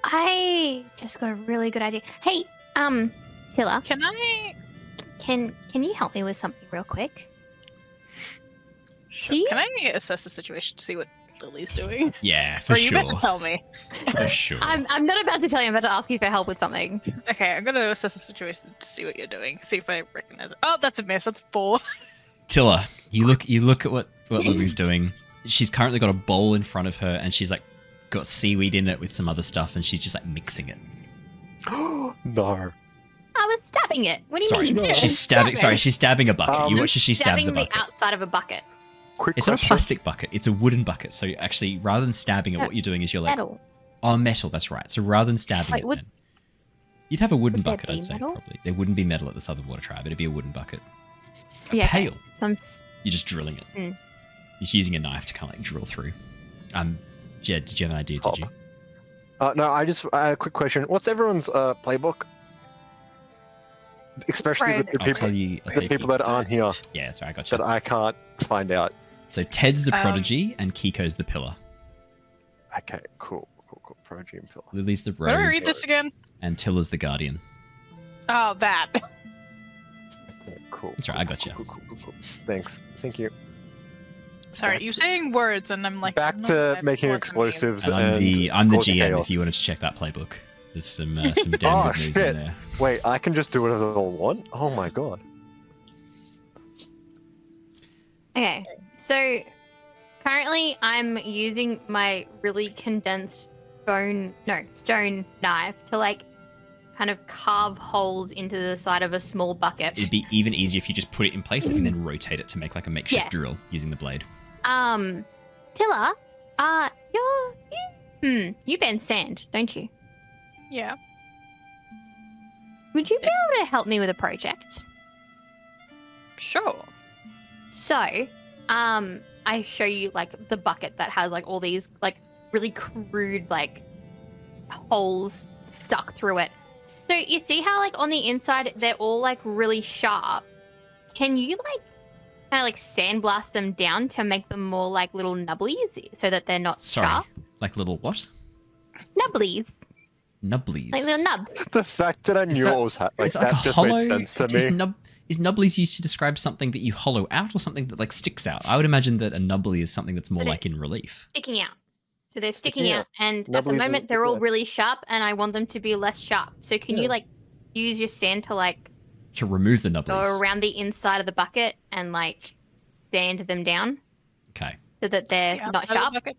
I just got a really good idea. Hey, Tilla, Can I... can you help me with something real quick? Sure. See? Can I assess the situation to see what Lily's doing? Yeah, for Or you sure. better tell me. For sure. I'm not about to tell you. I'm about to ask you for help with something. Okay, I'm gonna assess the situation to see what you're doing. See if I recognize it. Oh, that's a miss. That's 4. Tilla, you look at what Lily's doing. She's currently got a bowl in front of her, and she's like got seaweed in it with some other stuff, and she's just like mixing it. no. I was stabbing it. What do you mean? She's stabbing. Sorry, she's stabbing a bucket. You watch as she stabs a Stabbing bucket. the outside of a bucket. Quick It's not a question. plastic bucket. It's a wooden bucket. So actually, rather than stabbing it, what you're doing is you're like, Metal. oh, metal. That's right. So rather than stabbing Wait, it, would- then you'd have a wooden would there bucket. be I'd say metal? probably there wouldn't be metal at the Southern Water Tribe. It'd be a wooden bucket. A Yeah, okay. pail. Some You're just drilling it. Hmm. You're just using a knife to kind of like drill through. Jedd, did you have an idea? Did you? No, I had a quick question. What's everyone's playbook? Especially with the I'll tell people, you. I'll the take people you. that aren't here Yeah, that's right. I got you. that I can't find out. So Ted's the Prodigy and Keeko's the Pillar. Okay, cool. Prodigy and Phil. Lily's the Where do I Rogue read this again? and Tilla's the Guardian. Oh, that. Okay, cool. That's right, I got you. Cool. Thanks. Thank you. Sorry, you're saying words, and I'm like. Back I'm not to that making words mean. explosives And and I'm the causing GM chaos. if you wanted to check that playbook. There's some damn Oh, good news in shit. there. Wait, I can just do whatever I want? Oh my god. Okay, so currently I'm using my really condensed stone knife to like kind of carve holes into the side of a small bucket. It'd be even easier if you just put it in place and then rotate it to make like a makeshift Yeah. drill using the blade. Tilla, you bend sand, don't you? Yeah. Would you be able to help me with a project? Sure. So, I show you like the bucket that has like all these like really crude like holes stuck through it. So you see how like on the inside they're all like really sharp. Can you like kind of like sandblast them down to make them more like little nubblies so that they're not Sorry. sharp? Like little what? Nubblies, Nubblies. like little nubs. The fact that I knew that- what was happening, Is like, that a just hollow, made sense to is me. Is nubblies used to describe something that you hollow out or something that like sticks out? I would imagine that a nubbly is something that's more But it- like in relief. Sticking out. So they're sticking Sticking out, out. and at the Nubblies moment are- they're all yeah. really sharp, and I want them to be less sharp. So can you Yeah. like use your sand to like To remove the go nubblies. around the inside of the bucket and like sand them down Okay. so that they're The not outside of sharp. the bucket?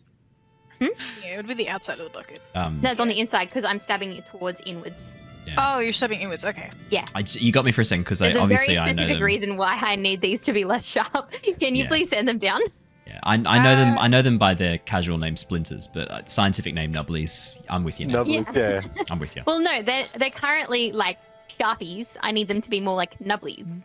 Yeah, it would be the outside of the bucket. No, it's on the inside because I'm stabbing it towards inwards. Yeah. Oh, you're stabbing inwards. Okay. You got me for a second because There's a obviously very I know specific them. reason why I need these to be less sharp. Can you Yeah. please sand them down? Yeah, I know them. I know them by their casual name splinters, but scientific name nubblies. I'm with you now. Nubbly, yeah. I'm with you. Well, no, they're currently like sharpies. I need them to be more like nubblies.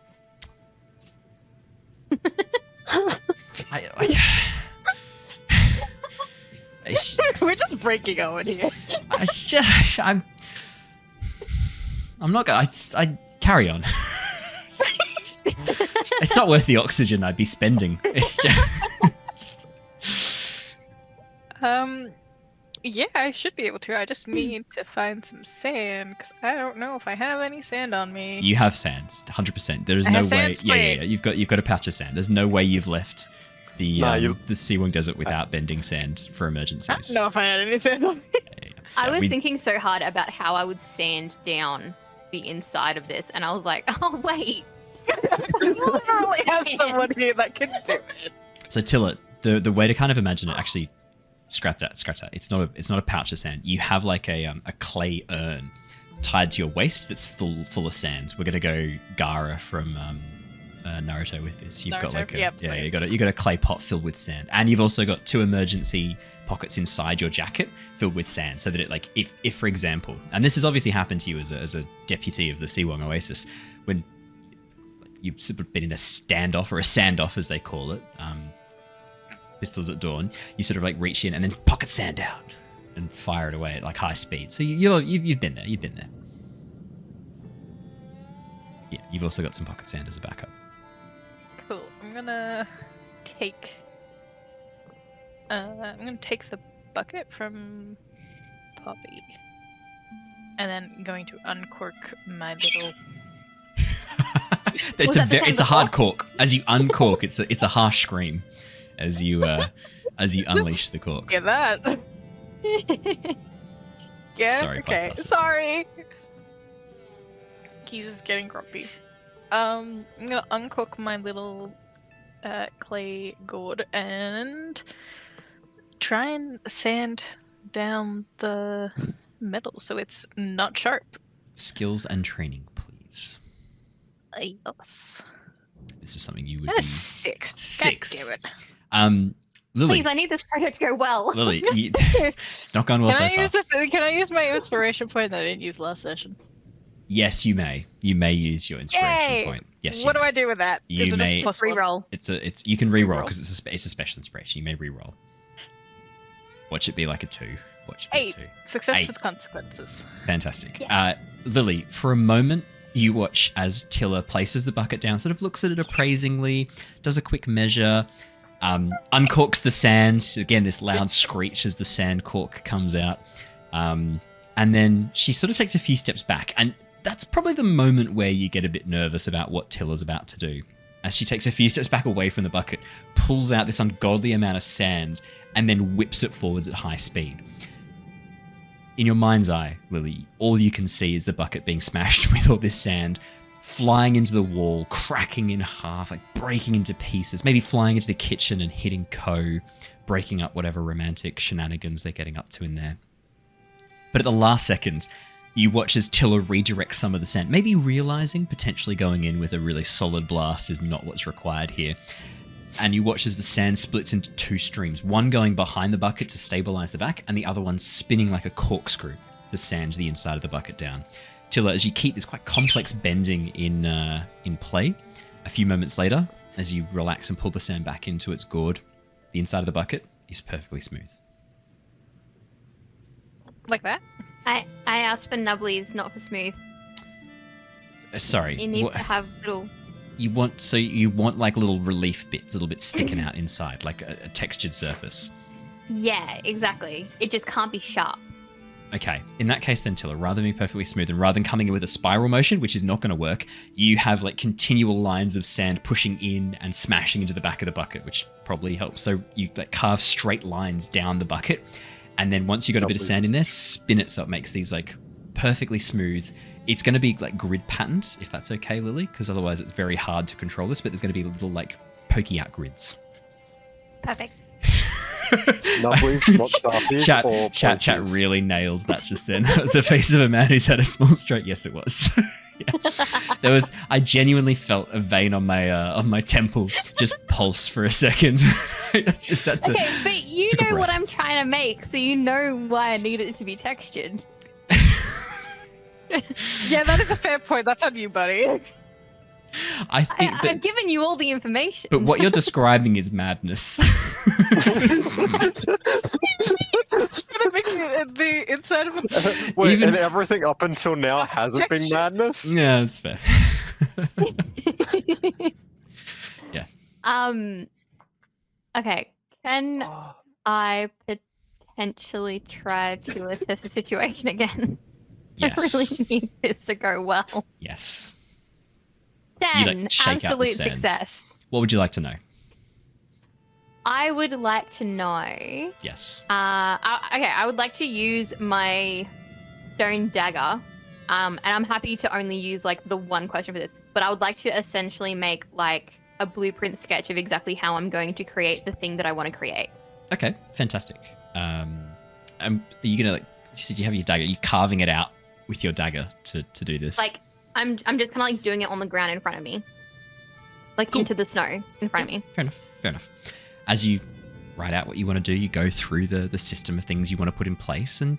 We're just breaking Owen here. I'm not gonna. I carry on. It's not worth the oxygen I'd be spending. It's just. Yeah, I should be able to. I just need to find some sand because I don't know if I have any sand on me. You have sand, 100%. There is I no have way. sand, Yeah. sweet. You've got a patch of sand. There's no way you've left the Nah, the Seawing Desert without bending sand for emergencies. I don't know if I had any sand on me. I was we- thinking so hard about how I would sand down the inside of this, and I was like, oh wait. You literally have someone here that can do it. So Tilla, the way to kind of imagine it, actually, scrap that. It's not a pouch of sand. You have like a clay urn tied to your waist that's full of sand. We're gonna go Gaara from Naruto with this. You've got Naruto? like Yep, you got a clay pot filled with sand, and you've also got 2 emergency pockets inside your jacket filled with sand, so that it like if for example, and this has obviously happened to you as a deputy of the Seawong Oasis, when you've sort of been in a standoff or a sandoff as they call it, pistols at dawn, you sort of like reach in and then pocket sand out and fire it away at like high speed. So you've been there. You've been there. Yeah, you've also got some pocket sand as a backup. Cool. I'm gonna take the bucket from Poppy, and then going to uncork my little. It's that the same it's a hard before? cork. As you uncork, it's a harsh scream as you unleash the cork. Get that. Yeah. Sorry, Okay. podcasters. Sorry. Keys is getting grumpy. I'm gonna uncork my little clay gourd and try and sand down the metal so it's not sharp. Skills and training, please. Yes. This is something you would That be. is 6. 6. God damn it. Lily. Please, I need this project to go well. Lily, it's not gone well so far. Can I use my inspiration point that I didn't use last session? Yes, you may. You may use your inspiration Yay! point. Yes, What you do may. I do with that? You Is it may- just +1? Reroll. It's you can re-roll Reroll. because it's a special inspiration. You may re-roll. Watch it be like a 2. Watch it be 8. a 2. Success 8. with consequences. Fantastic. Lily, for a moment, you watch as Tilla places the bucket down, sort of looks at it appraisingly, does a quick measure, uncorks the sand. Again, this loud screech as the sand cork comes out. And then she sort of takes a few steps back. And that's probably the moment where you get a bit nervous about what Tilla's about to do. As she takes a few steps back away from the bucket, pulls out this ungodly amount of sand, and then whips it forwards at high speed. In your mind's eye, Lily, all you can see is the bucket being smashed with all this sand, flying into the wall, cracking in half, like breaking into pieces, maybe flying into the kitchen and hitting Ko, breaking up whatever romantic shenanigans they're getting up to in there. But at the last second, you watch as Tilla redirects some of the sand, maybe realizing potentially going in with a really solid blast is not what's required here. And you watch as the sand splits into 2 streams, one going behind the bucket to stabilize the back, and the other one spinning like a corkscrew to sand the inside of the bucket down. Tilla, as you keep this quite complex bending in play, a few moments later, as you relax and pull the sand back into its gourd, the inside of the bucket is perfectly smooth. Like that? I asked for nubblies, not for smooth. Sorry. It needs what- to have little. You want like little relief bits, little bits sticking out inside, like a textured surface. Yeah, exactly. It just can't be sharp. Okay, in that case then, Tilla, rather than being perfectly smooth and rather than coming in with a spiral motion, which is not going to work, you have like continual lines of sand pushing in and smashing into the back of the bucket, which probably helps. So you like carve straight lines down the bucket, and then once you've got a bit of sand in there, spin it so it makes these like perfectly smooth, It's going to be like grid patterned, if that's okay, Lily, because otherwise it's very hard to control this. But there's going to be little like pokey out grids. Perfect. Nubblies, not starfies, or Chat really nails that just then. That was the face of a man who's had a small stroke. Yes, it was. Yeah. I genuinely felt a vein on my temple just pulse for a second. I just had to. Okay, but you took a know what breath. I'm trying to make, so you know why I need it to be textured. Yeah, that is a fair point. That's on you, buddy. I think I've that, given you all the information. but what you're describing is madness. Gonna make the inside of a Wait, Even- and everything up until now hasn't been madness? Yeah, that's fair. Okay. Can I potentially try to assess the situation again? Yes. I really need this to go well. Yes. 10. shake out the Absolute sand. success. What would you like to know? I would like to know. Yes. I would like to use my stone dagger. And I'm happy to only use like the one question for this, but I would like to essentially make like a blueprint sketch of exactly how I'm going to create the thing that I want to create. Okay, fantastic. Are you gonna like? You said you have your dagger. Are you carving it out with your dagger to do this? Like I'm just kind of like doing it on the ground in front of me, like Cool. into the snow in front of me. Fair enough. Fair enough. As you write out what you want to do, you go through the system of things you want to put in place, and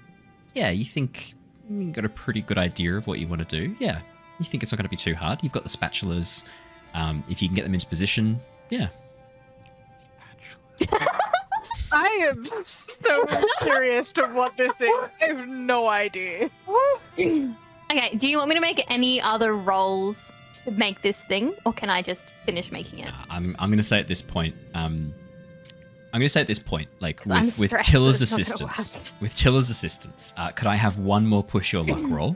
yeah, you think you've got a pretty good idea of what you want to do. Yeah, you think it's not going to be too hard. You've got the spatulas. If you can get them into position, yeah. I am so curious to what this is. I have no idea. Okay, do you want me to make any other rolls to make this thing, or can I just finish making it? I'm going to say at this point, like 'Cause I'm with stressed Tilla's that it's not gonna assistance, could I have one more push your luck roll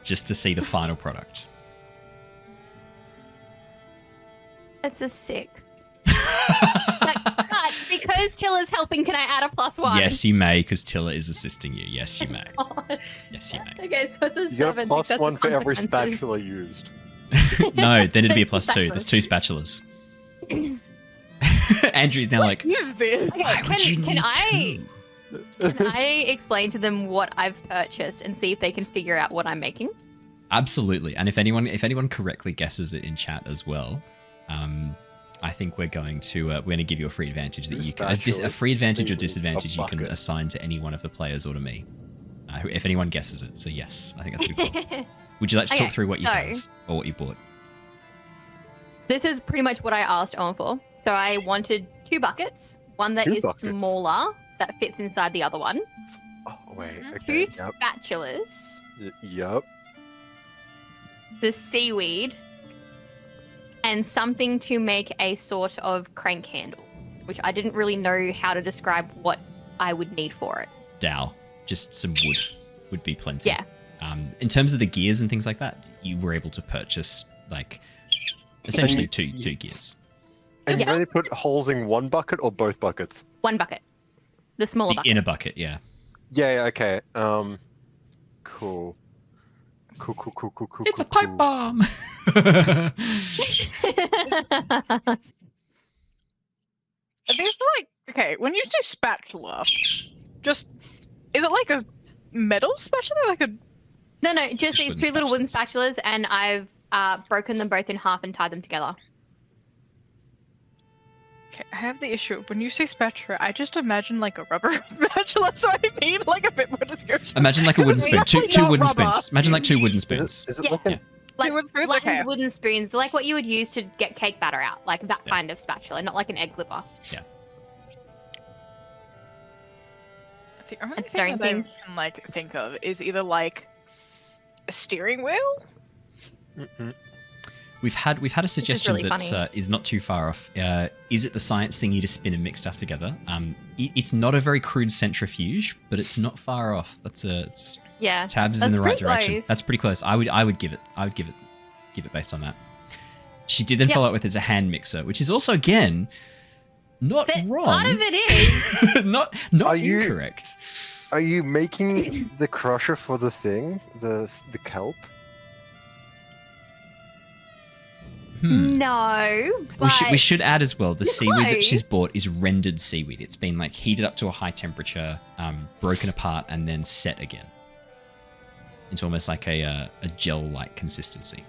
just to see the final product? It's a 6. but because Tilla's helping, can I add a +1? Yes, you may, because Tilla is assisting you. Yes, you may. Yes, you may. Okay, so it's a You get a 7. +1 for every comprehensive. spatula used. No, then it'd be a There's +2. There's 2 spatulas. Andrew's now like, Is this? why would you Can need I- 2? Can I explain to them what I've purchased and see if they can figure out what I'm making? Absolutely. And if anyone correctly guesses it in chat as well, I think we're going to give you a free advantage that you can a free advantage or disadvantage you can assign to any one of the players or to me, if anyone guesses it. So yes, I think that's pretty cool. Would you like to talk Okay, through what you so- found or what you bought? This is pretty much what I asked Owen for. So I wanted 2 buckets, one that Two is buckets. smaller that fits inside the other one, Oh, wait. 2 Okay. Yep. spatulas, Yep. the seaweed, and something to make a sort of crank handle, which I didn't really know how to describe what I would need for it. Dowel, just some wood would be plenty. Yeah. In terms of the gears and things like that, you were able to purchase like essentially two gears. And Yeah. you only put holes in one bucket or both buckets? 1 bucket. The smaller The bucket. inner bucket, yeah. Yeah, okay. Cool. Cool. It's a pipe bomb. Are these like okay? When you say spatula, just is it like a metal spatula, like a? No, just Just these wooden 2 little wooden spatulas. spatulas, and I've broken them both in half and tied them together. Okay, I have the issue. When you say spatula, I just imagine like a rubber spatula, so I need like a bit more description. Imagine like a wooden spoon. It's Two not wooden rubber. spoons. Imagine like 2 wooden Is spoons. it Yeah. like a... Yeah. Like wooden spoons? flattened Okay. wooden spoons, like what you would use to get cake batter out, like that Yeah. kind of spatula, not like an egg clipper. The only I thing don't that I think- can like think of is either like a steering wheel. Mm-mm. We've had a suggestion really that funny. is not too far off. Is it the science thingy to spin and mix stuff together? It's not a very crude centrifuge, but it's not far off. It's Yeah. tabs is in That's the right pretty direction. close. That's pretty close. I would give it based on that. She did then Yep. follow up with as a hand mixer, which is also again not That wrong. part of it is. not Are you- incorrect. Are you making the crusher for the thing? The kelp? No, but We should add as well the You're seaweed that she's close. bought is rendered seaweed. It's been like heated up to a high temperature, broken apart, and then set again into almost like a gel-like consistency.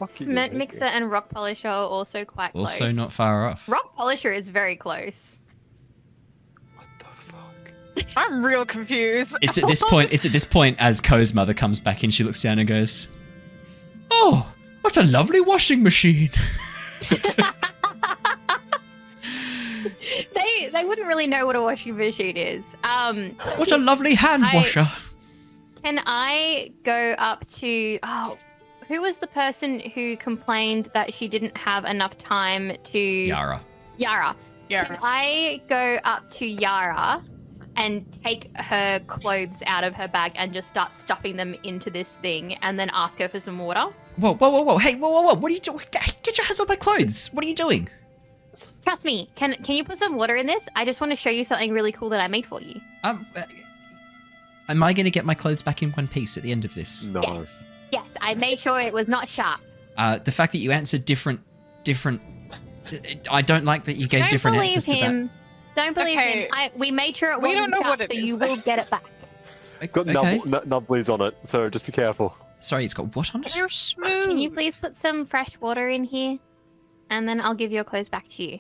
Cement mixer and rock polisher are also quite close. Also not far off. Rock polisher is very close. What the fuck? I'm real confused. It's at this point as Ko's mother comes back in, she looks down and goes, "Oh, what a lovely washing machine." They wouldn't really know what a washing machine is. What a lovely hand washer. Can I go up to who was the person who complained that she didn't have enough time to Yara. Yara. Yeah. Can I go up to Yara and take her clothes out of her bag and just start stuffing them into this thing and then ask her for some water? Whoa. Hey, whoa. What are you doing? Get your hands off my clothes. What are you doing? Trust me. Can you put some water in this? I just want to show you something really cool that I made for you. Am I going to get my clothes back in one piece at the end of this? No. Yes, I made sure it was not sharp. The fact that you answered different. I don't like that you gave different answers to that. Don't believe Okay. him. We made sure it We wasn't don't know sharp, what it so is. you will get it back. Got Okay. nubblies on it, so just be careful. Sorry, it's got what on it? You're smooth. Can you please put some fresh water in here? And then I'll give your clothes back to you.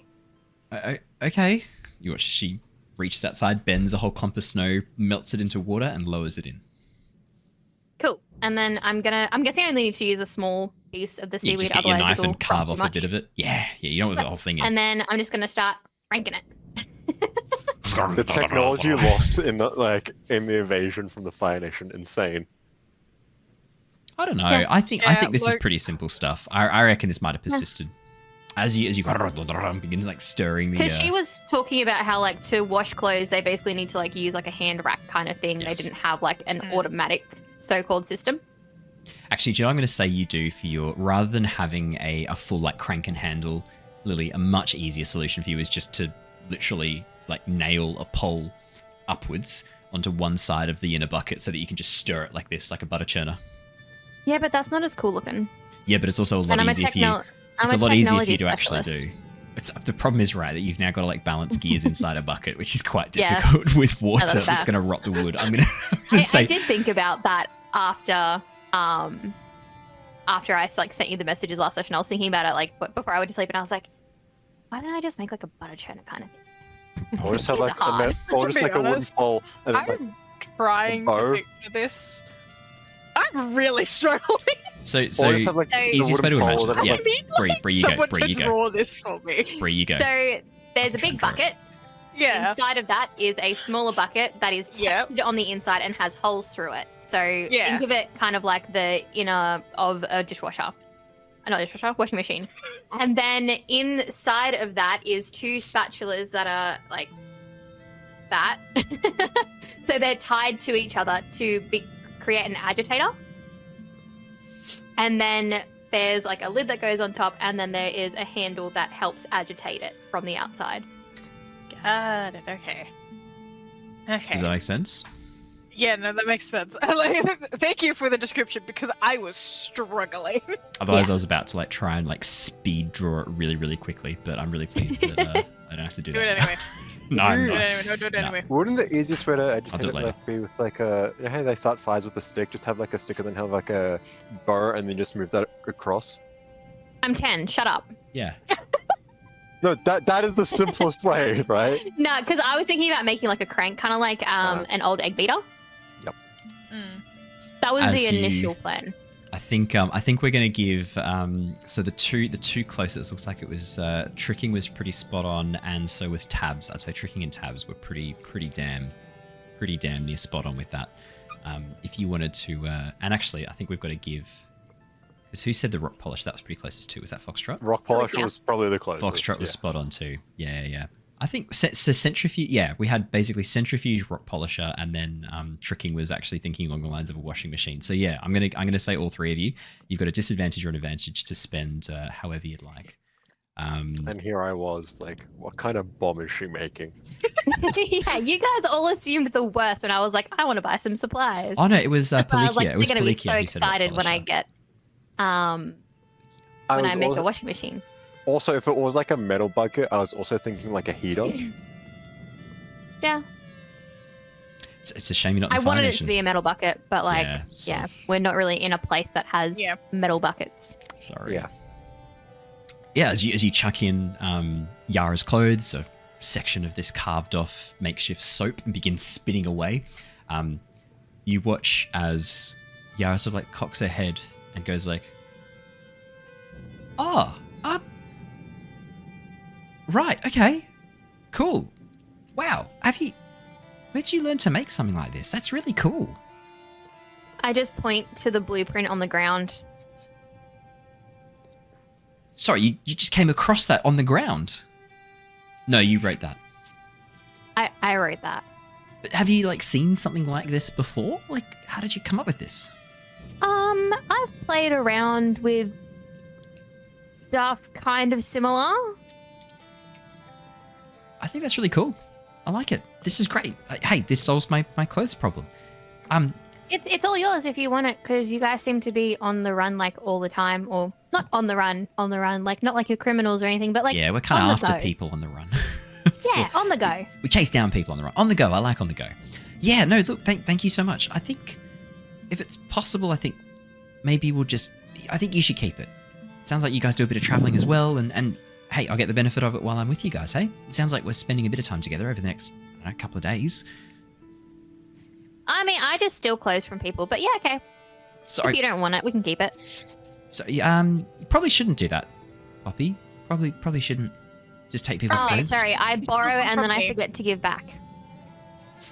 Okay. You watch she reaches outside, bends a whole clump of snow, melts it into water, and lowers it in. Cool. And then I'm guessing I only need to use a small piece of the You seaweed, just get your otherwise knife it'll and carve rot off too a bit much. of it. Yeah, you don't want the whole thing in. And then I'm just gonna start ranking it. The technology lost in the invasion from the Fire Nation, insane. I don't know. Yeah. I think this is like- pretty simple stuff. I reckon this might have persisted. As you begins like stirring the. Because she was talking about how to wash clothes, they basically need to use a hand rack kind of thing. They didn't have an automatic so-called system. Actually, do you know what I'm going to say you do for your rather than having a full crank and handle, Lily, a much easier solution for you is just to literally nail a pole upwards onto one side of the inner bucket so that you can just stir it like this, like a butter churner. Yeah, but that's not as cool looking. Yeah, but it's also a lot And I'm easier for you. It's I'm a lot easier for you technology to actually specialist. do. The problem is, right, that you've now got to balance gears inside a bucket, which is quite Yeah. difficult with water. that's That's fair. going to rot the wood. I'm going I to say, did think about that after I sent you the messages last session. I was thinking about it before I went to sleep, and I was like, why don't I just make a butter churner kind of thing? Or just have These are hard. or just To be a wooden honest, pole and then, I'm trying bow. to picture this. I'm really struggling. so or just have So- the easiest way to wooden pole imagine. and Yeah, then, Bree, you go. Someone Bree, you to go. draw this for me. Bree, you go. So there's a big trying to bucket. Yeah. Inside of that is a smaller bucket that is Yep. textured on the inside and has holes through it. So Yeah. think of it kind of like the inner of a dishwasher. Not dishwasher, washing machine. And then inside of that is two spatulas that are like that. So they're tied to each other to create an agitator. And then there's a lid that goes on top, and then there is a handle that helps agitate it from the outside. Got it. Okay. Okay. Does that make sense? Yeah, no, that makes sense. Thank you for the description because I was struggling. Otherwise, Yeah. I was about to try and speed draw it really, really quickly. But I'm really pleased that I don't have to do Do that. it anyway. No, I'm Do it not. anyway. No, do it No. anyway. wouldn't the easiest way to do agitate it it later. be with a you know how they start fires with a stick? Just have a stick and then have a bow and then just move that across. I'm 10. Shut up. Yeah. No, that is the simplest way, right? No, because I was thinking about making a crank, kind of like an old egg beater. Mm. That was As the you- initial plan. I think we're gonna give so the two closest looks like it was tricking was pretty spot on, and so was tabs. I'd say tricking and tabs were pretty damn near spot on with that. If you wanted to, and actually I think we've got to give. Because who said the rock polish? That was pretty closest too. Was that Foxtrot? Rock polisher yeah. was probably the closest. Foxtrot was yeah. spot on too. Yeah. I think so centrifuge. Yeah, we had basically centrifuge, rock polisher, and then tricking was actually thinking along the lines of a washing machine. So yeah, I'm gonna say all three of you. You've got a disadvantage or an advantage to spend however you'd like. And here I was, what kind of bomb is she making? Yeah, you guys all assumed the worst when I was like, I want to buy some supplies. Oh no, it was But I was Palikia. It was they're gonna be Palikia so who said rock excited when I polisher. get. when was I make also- a washing machine. Also, if it was like a metal bucket, I was also thinking like a heater. Yeah, It's a shame you're not in I the Fire wanted it Nation. to be a metal bucket, but like, Yeah, yeah, sus. we're not really in a place that has Yeah. metal buckets. Sorry. Yeah. Yeah, as you chuck in Yara's clothes, a section of this carved off makeshift soap, and begin spinning away, you watch as Yara sort of like cocks her head and goes like, "Oh, right, okay, cool. Wow, where'd you learn to make something like this? That's really cool." I just point to the blueprint on the ground. Sorry, you just came across that on the ground? No, you wrote that. I wrote that. But have you like seen something like this before? Like, how did you come up with this? I've played around with stuff kind of similar. I think that's really cool. I like it. This is great. Hey, this solves my clothes problem. It's all yours if you want it, because you guys seem to be on the run like all the time, or not on the run, like not like you're criminals or anything, but like yeah, we're kind on of the after go. people on the run. It's Yeah, cool. on the go. We chase down people on the run. On the go. I like on the go. Yeah, no, look, thank you so much. I think if it's possible, I think maybe I think you should keep it. It sounds like you guys do a bit of traveling as well, and hey, I'll get the benefit of it while I'm with you guys, hey? It sounds like we're spending a bit of time together over the next, I don't know, couple of days. I mean, I just steal clothes from people, but yeah, okay. If Sorry. you don't want it, we can keep it. So, you probably shouldn't do that, Poppy. Probably shouldn't just take people's Oh, clothes. sorry, I borrow and From then I me. forget to give back.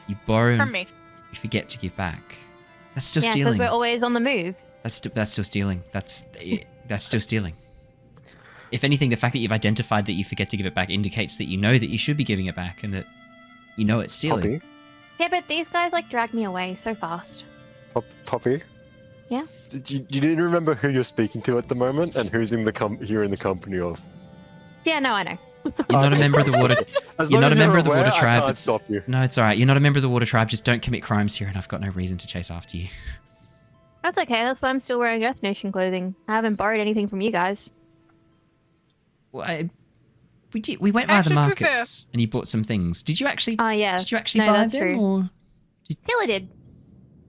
You borrow From and me. you forget to give back. That's still Yeah, stealing. because we're always on the move. That's still stealing. That's still stealing. If anything, the fact that you've identified that you forget to give it back indicates that you know that you should be giving it back and that you know it's stealing. Poppy? Yeah, but these guys like drag me away so fast. Poppy? Yeah? You didn't remember who you're speaking to at the moment and who's in the you're in the company of? Yeah, no, I know. You're not a member of the water. As You're long not as a member of the aware, water I tribe. can't It's- stop you. No, it's all right. You're not a member of the water tribe. Just don't commit crimes here, and I've got no reason to chase after you. That's okay. That's why I'm still wearing Earth Nation clothing. I haven't borrowed anything from you guys. Well, we went by the Actually, to be markets, and you bought some things. Did you actually? Oh, yeah. Did you actually No, buy that's them, true. or? Tilla did.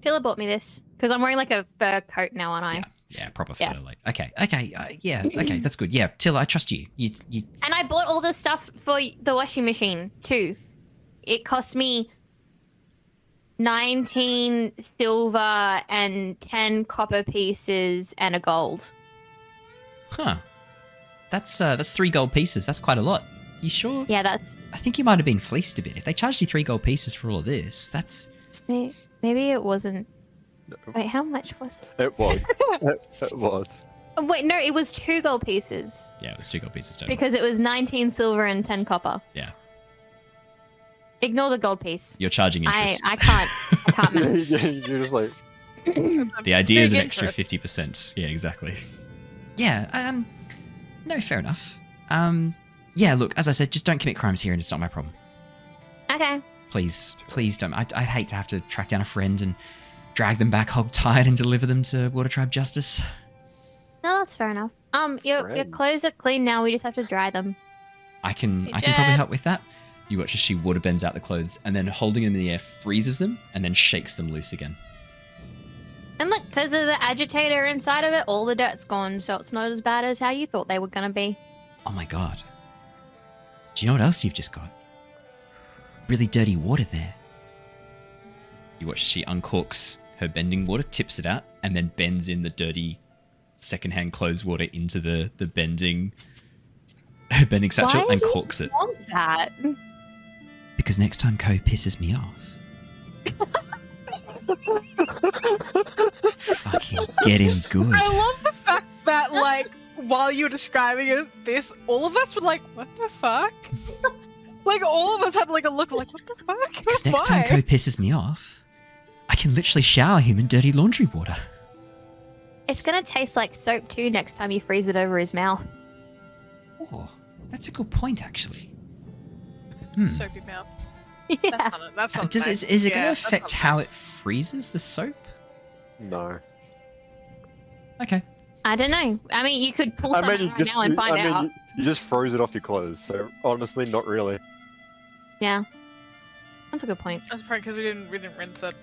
Tilla bought me this. Because I'm wearing like a fur coat now, aren't I? Yeah, proper Yeah. fur. Like, okay, okay, that's good. Yeah, Tilla, I trust you. You, And I bought all the stuff for the washing machine, too. It cost me 19 silver and 10 copper pieces and a gold. huh? That's 3 gold pieces. That's quite a lot. You sure? Yeah, that's... I think you might have been fleeced a bit. If they charged you 3 gold pieces for all of this, that's Maybe it wasn't... Wait, how much was it? It was. It was. Oh, wait, no, it was 2 gold pieces. yeah, it was 2 gold pieces total. Because it was 19 silver and 10 copper. Yeah, Ignore the gold piece. you're charging interest. I can't manage. You're just like, The idea is an Big extra interest. 50%. Yeah, exactly. Yeah, no, fair enough. Yeah, look, as I said, just don't commit crimes here and it's not my problem. Okay. Please don't. I'd hate to have to track down a friend and drag them back hog-tied and deliver them to Water Tribe Justice. No, that's fair enough. Your Friends. clothes are clean now. We just have to dry them. I can Hey, probably Jedd. help with that. You watch as she water bends out the clothes and then holding them in the air freezes them and then shakes them loose again. And look, because of the agitator inside of it, all the dirt's gone, so it's not as bad as how you thought they were gonna be. Oh my god. Do you know what else you've just got? Really dirty water there. You watch as she uncorks her bending water, tips it out, and then bends in the dirty secondhand clothes water into the bending satchel Why and do you corks it. want that? Because next time Ko pisses me off. Fucking get him good. I love the fact that, like, while you were describing this, all of us were like, what the fuck? Like, all of us had, like, a look like, what the fuck? Because next time Ko Why? pisses me off, I can literally shower him in dirty laundry water. It's gonna taste like soap too next time you freeze it over his mouth. Oh, that's a good point, actually. Soapy mouth. Yeah. That's not Is nice. it going Yeah, to that's affect not how nice. it freezes the soap? no. Okay. I don't know. I mean, you could pull something right now and find out. You just froze it off your clothes, so honestly, not really. Yeah, that's a good point. That's probably because we didn't rinse it.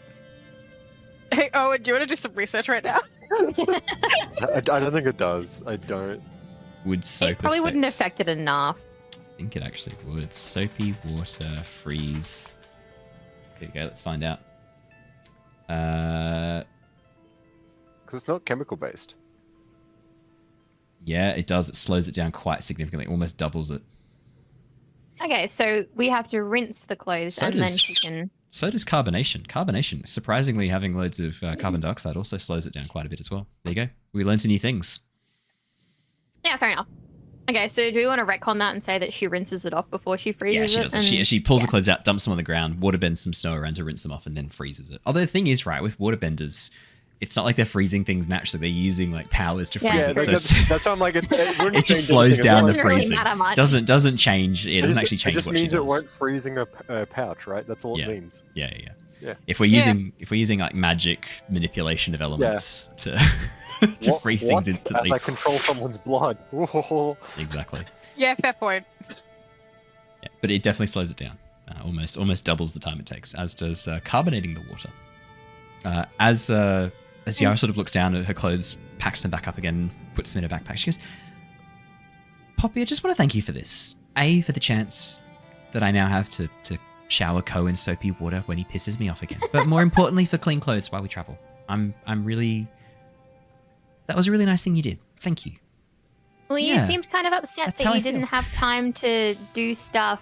Hey, Owen, do you want to do some research right now? I don't think it does. I don't. Would soap It probably wouldn't affect- affect it enough. I think it actually would. Soapy water freeze. There you go. Let's find out. Because it's not chemical based. Yeah, it does. It slows it down quite significantly. Almost doubles it. Okay, so we have to rinse the clothes and then she can. So does carbonation. Carbonation, surprisingly, having loads of carbon dioxide also slows it down quite a bit as well. There you go. We learned some new things. Yeah, fair enough. Okay, so do we want to retcon that and say that she rinses it off before she freezes it? Yeah, she does. and- She pulls the clothes out, dumps them on the ground, waterbends some snow around to rinse them off, and then freezes it. Although the thing is, right, with waterbenders, it's not like they're freezing things naturally. They're using like powers to freeze Yeah, it. So that's why I'm like, it wouldn't it just change slows anything. down the Doesn't really freezing. matter much. Doesn't change. It doesn't actually change It just what she means does. it won't freezing a pouch, right? That's all Yeah. it means. Yeah. Yeah. If we're using like magic manipulation of elements to to freeze things instantly. As I control someone's blood. Exactly. Yeah, fair point. Yeah, but it definitely slows it down. Almost doubles the time it takes, as does carbonating the water. As Yara sort of looks down at her clothes, packs them back up again, puts them in her backpack, she goes, Poppy, I just want to thank you for this. A, for the chance that I now have to shower Ko in soapy water when he pisses me off again. But more importantly, for clean clothes while we travel. I'm really... That was a really nice thing you did. Thank you. Well, you Yeah, seemed kind of upset that's how that I you didn't feel. have time to do stuff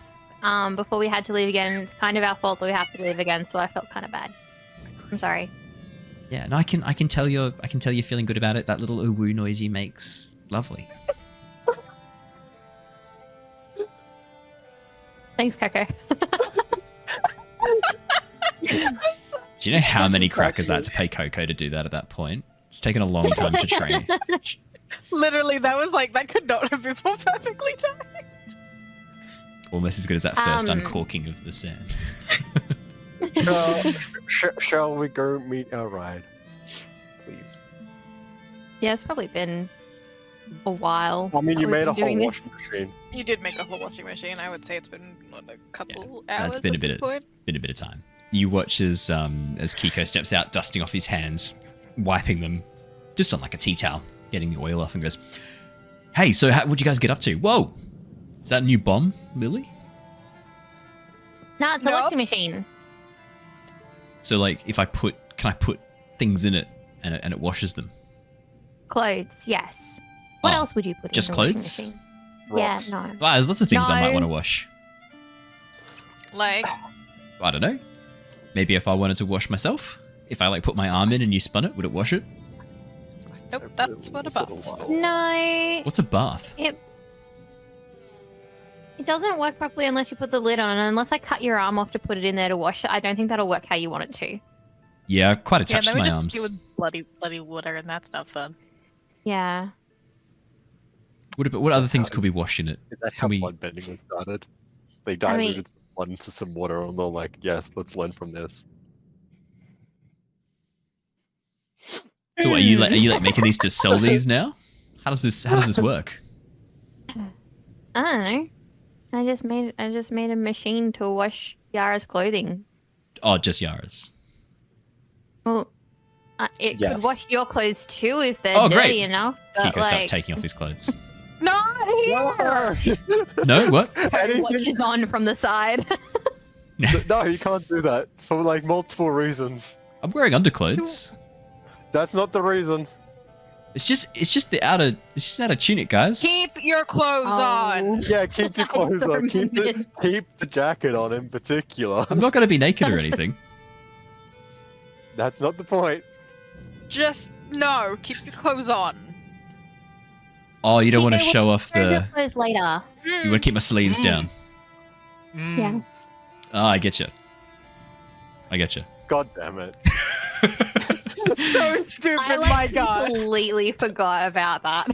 before we had to leave again. It's kind of our fault that we have to leave again, so I felt kind of bad. I'm sorry. Yeah, and I can tell you're feeling good about it. That little ooh-woo noise you makes lovely. Thanks, Coco. Do you know how many crackers I had to pay Coco to do that at that point? It's taken a long time to train. Literally, that could not have been more perfectly timed. Almost as good as that first uncorking of the sand. Shall we go meet our ride? Please. Yeah, it's probably been a while. I mean, that you we've made been a whole doing this. washing machine. You did make a whole washing machine. I would say it's been a couple hours. That's been a at this bit point. of time. You watch as Keeko steps out, dusting off his hands, wiping them just on like a tea towel, getting the oil off, and goes, "Hey, so what'd you guys get up to? Whoa, is that a new bomb, Lilly?" No, it's a Nope. washing machine. So like, can I put things in it and it washes them? Clothes, yes. What Oh, else would you put just in the washing clothes? machine? Rocks. Yeah, no. Well, there's lots of things I might No. want to wash. Like, I don't know. Maybe if I wanted to wash myself, if I like put my arm in and you spun it, would it wash it? nope, that's what a bath's for. No, What's a bath? it doesn't work properly unless you put the lid on. And unless I cut your arm off to put it in there to wash it, I don't think that'll work how you want it to. Yeah, quite Yeah, attached then to we my just arms. deal with bloody water, and that's not fun. Yeah. What other things could we wash in it? Is that Can how we- bloodbending was started? They I diluted mean- some blood into some water and they're like, yes, let's learn from this. So what, are you like making these to sell these now? How does this work? I don't know. I just made a machine to wash Yara's clothing. Oh, just Yara's. Well, it Yes. could wash your clothes too if they're Oh, dirty great. enough. But Keeko starts like, taking off his clothes. Not here. No, what? Anything- watches on from the side. No, you can't do that for like multiple reasons. I'm wearing underclothes. That's not the reason. It's just the outer tunic, guys. Keep your clothes on. Yeah, keep your clothes on. Keep Zuckerman. the jacket on in particular. I'm not gonna be naked or anything. That's not the point. Just no. Keep your clothes on. Oh, you don't want to Keeko, show off wear your the. clothes later. You want to keep my sleeves down. Yeah. Oh, I get you. God damn it. So stupid, I my god. completely forgot about that.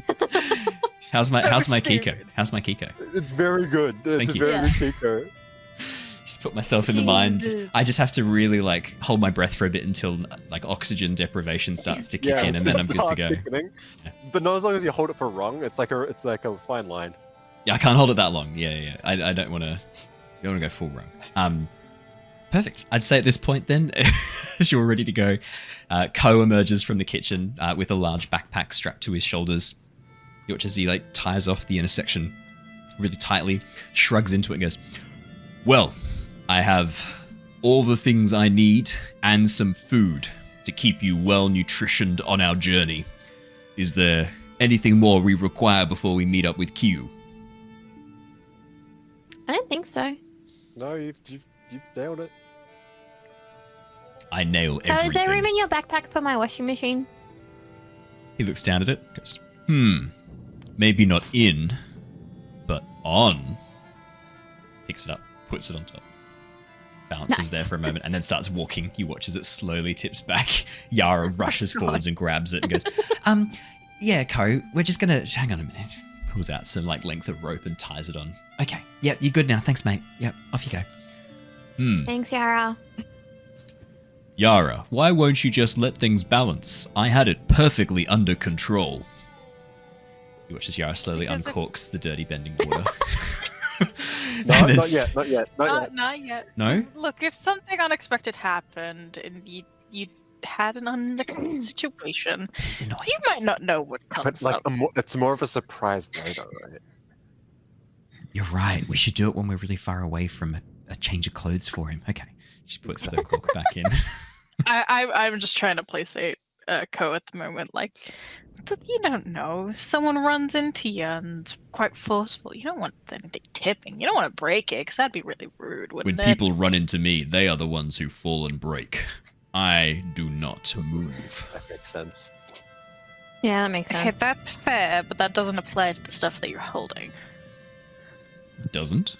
How's my So Keeko? stupid. How's my Keeko? It's very good. It's Thank a you. very Yeah. good Keeko. She's Just put myself in the mind. Jesus. I just have to really like hold my breath for a bit until like oxygen deprivation starts to kick in, and then I'm good to go. Yeah. But not as long as you hold it for wrong. It's like a fine line. Yeah, I can't hold it that long. Yeah. I don't want to. You want to go full run. Perfect. I'd say at this point then, as you're ready to go, Ko emerges from the kitchen with a large backpack strapped to his shoulders. You watch as he like ties off the inner section really tightly, shrugs into it and goes, "Well, I have all the things I need and some food to keep you well nutritioned on our journey. Is there anything more we require before we meet up with Q?" I don't think so. No, you've nailed it. I nail So everything. is there room in your backpack for my washing machine? He looks down at it, goes, maybe not in, but on. Picks it up, puts it on top. Balances Nice. there for a moment, and then starts walking. You watch as it slowly tips back. Yara rushes forwards and grabs it and goes, yeah, Ko, we're just gonna, hang on a minute. Pulls out some like length of rope and ties it on. Okay, yep, you're good now. Thanks, mate. Yep, off you go. Thanks, Yara. Yara, why won't you just let things balance? I had it perfectly under control. You watch as Yara slowly Because it- uncorks the dirty bending water. No, And not it's- yet. Not yet. No? Look, if something unexpected happened and you had an unexpected situation, He's annoying. you might not know what But comes like, up. it's more of a surprise later, right? You're right. We should do it when we're really far away from a change of clothes for him. Okay. She puts the cork back in. I'm just trying to placate Ko at the moment. Like, you don't know. If someone runs into you and it's quite forceful, you don't want anything tipping. You don't want to break it, because that'd be really rude, When wouldn't it? people run into me, they are the ones who fall and break. I do not move. That makes sense. Yeah, that makes Okay, sense. that's fair, but that doesn't apply to the stuff that you're holding. Doesn't?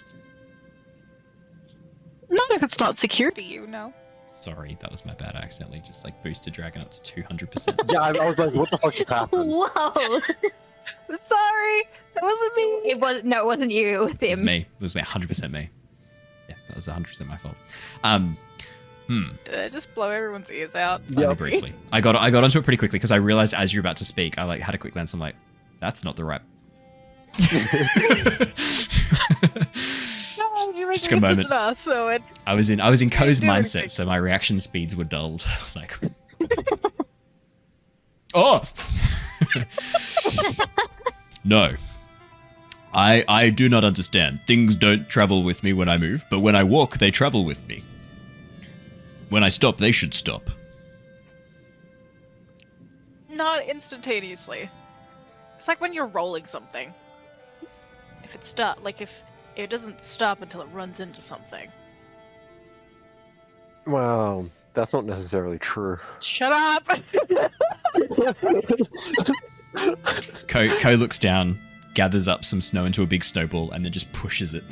Not if it's not secure to you, no. Sorry, that was my bad. I accidentally just like boosted Dragon up to 200%. Yeah, I was like, what the fuck just happened? Whoa! Sorry, that wasn't me. It wasn't you. It was It was him. me. It was me. 100% me. Yeah, that was 100% my fault. Did I just blow everyone's ears out? Yeah. Only briefly. I got onto it pretty quickly because I realized as you're about to speak, I like had a quick glance. I'm like, that's not the right. No, you Just make a me moment. such an ass, so it. I was in Ko's do mindset, anything. so my reaction speeds were dulled. I was like, oh. No. I do not understand. Things don't travel with me when I move, but when I walk, they travel with me. When I stop, they should stop. Not instantaneously. It's like when you're rolling something. If it if it doesn't stop until it runs into something. Well, that's not necessarily true. Shut up! Ko looks down, gathers up some snow into a big snowball, and then just pushes it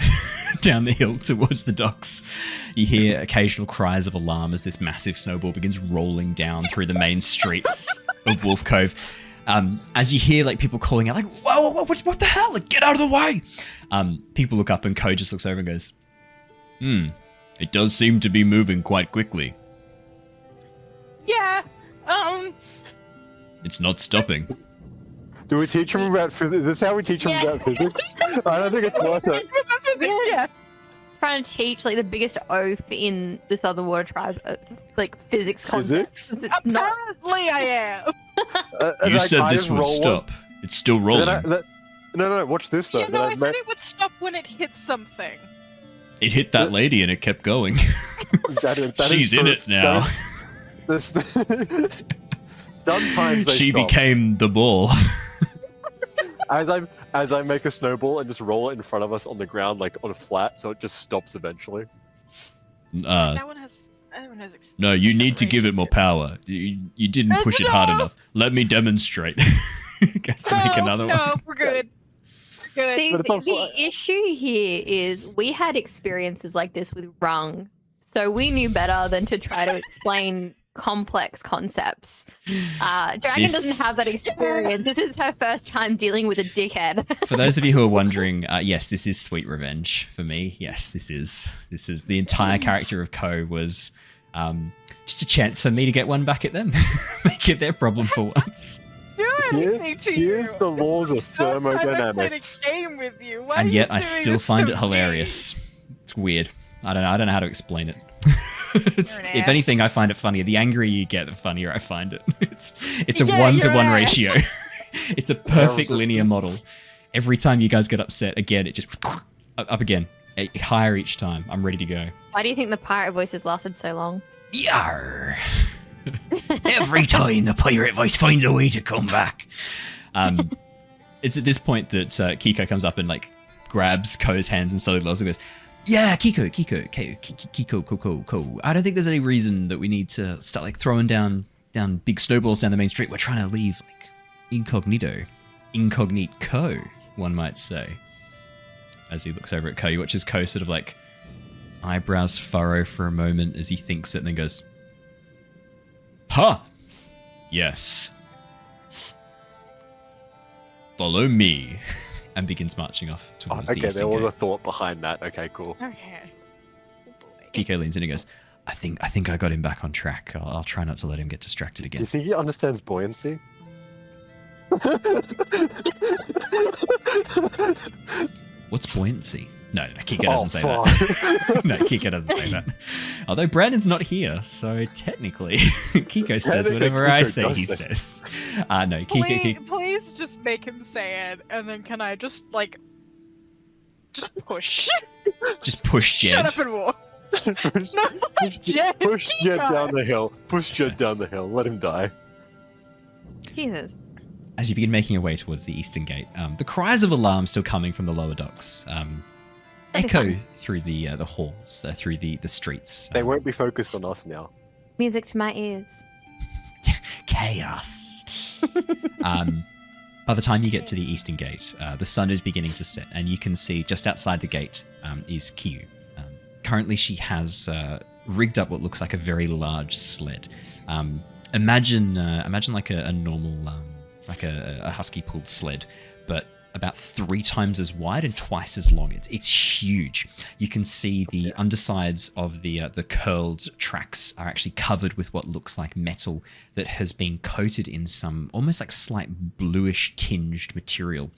down the hill towards the docks. You hear occasional cries of alarm as this massive snowball begins rolling down through the main streets of Wolf Cove. As you hear like people calling out, like, "Whoa, what the hell? Like, get out of the way!" People look up, and Ko just looks over and goes, "It does seem to be moving quite quickly. Yeah. It's not stopping." Do we teach him about physics? Is this how we teach him Yeah. about physics? I don't think it's worth it. Yeah. Trying to teach like the biggest oath in this other water tribe, like physics concepts. Physics? It's not. Apparently I am. You Like, said I this just would roll one, stop. It's still then rolling. No, watch this though. You Then know, I I ma- said it would stop when it hits something. It hit that lady and it kept going. that is She's in true. it now. Sometimes they She stop. became the ball. As I make a snowball and just roll it in front of us on the ground, like on a flat, so it just stops eventually. That one has. No, you need to give it more power. You didn't That's push it hard enough. enough. Let me demonstrate. Guess to make another no, one. we're good. Good. See, But it's also- the issue here is we had experiences like this with Rung, so we knew better than to try to explain complex concepts. Dragon doesn't have that experience. This is her first time dealing with a dickhead. For those of you who are wondering, yes, this is sweet revenge for me. Yes, this is the entire character of Ko was just a chance for me to get one back at them, make it their problem for once. Here's the laws of thermodynamics. I game with you. Why And are yet you I doing still this find to it me? hilarious. It's weird. I don't know how to explain it. You're an If anything, ass. I find it funnier. The angrier you get, the funnier I find it. It's a Yeah, 1-to-1 you're an ass. ratio. It's a perfect Yeah, linear model. Every time you guys get upset, again, it just up again. Higher each time. I'm ready to go. Why do you think the pirate voices lasted so long? Yar! Every time the pirate voice finds a way to come back. It's at this point that Keeko comes up and like grabs Ko's hands and slowly lowers and goes, "Yeah, Keeko. I don't think there's any reason that we need to start like throwing down big snowballs down the main street. We're trying to leave like incognito Ko, one might say." As he looks over at Ko, you watch his Ko sort of like eyebrows furrow for a moment as he thinks it and then goes, "Huh, yes. Follow me," and begins marching off towards the Okay, eastern there was gate. a thought behind that. Okay, cool. Okay. Oh boy. Keeko leans in and goes, I think I got him back on track. I'll try not to let him get distracted Do again. you think he understands buoyancy? What's buoyancy? No, Keeko doesn't say fuck. that. No, Keeko doesn't say that. Although Brandon's not here, so technically Keeko says whatever I say Keeko he does says. No, Keeko. Please just make him say it, and then can I just just push? Just push Jedd. Shut up and walk. No, Jedd. Push Jedd Keeko. down the hill. Push Jedd down the hill. Let him die. Jesus. As you begin making your way towards the eastern gate, the cries of alarm still coming from the lower docks echo through the halls, through the streets. They won't be focused on us now. Music to my ears. Chaos. By the time you get to the eastern gate, the sun is beginning to set, and you can see just outside the gate is Kyu. Currently, she has rigged up what looks like a very large sled. Imagine like a normal, like a husky-pulled sled, but about 3 times as wide and twice as long. It's huge. You can see the undersides of the curled tracks are actually covered with what looks like metal that has been coated in some almost like slight bluish tinged material.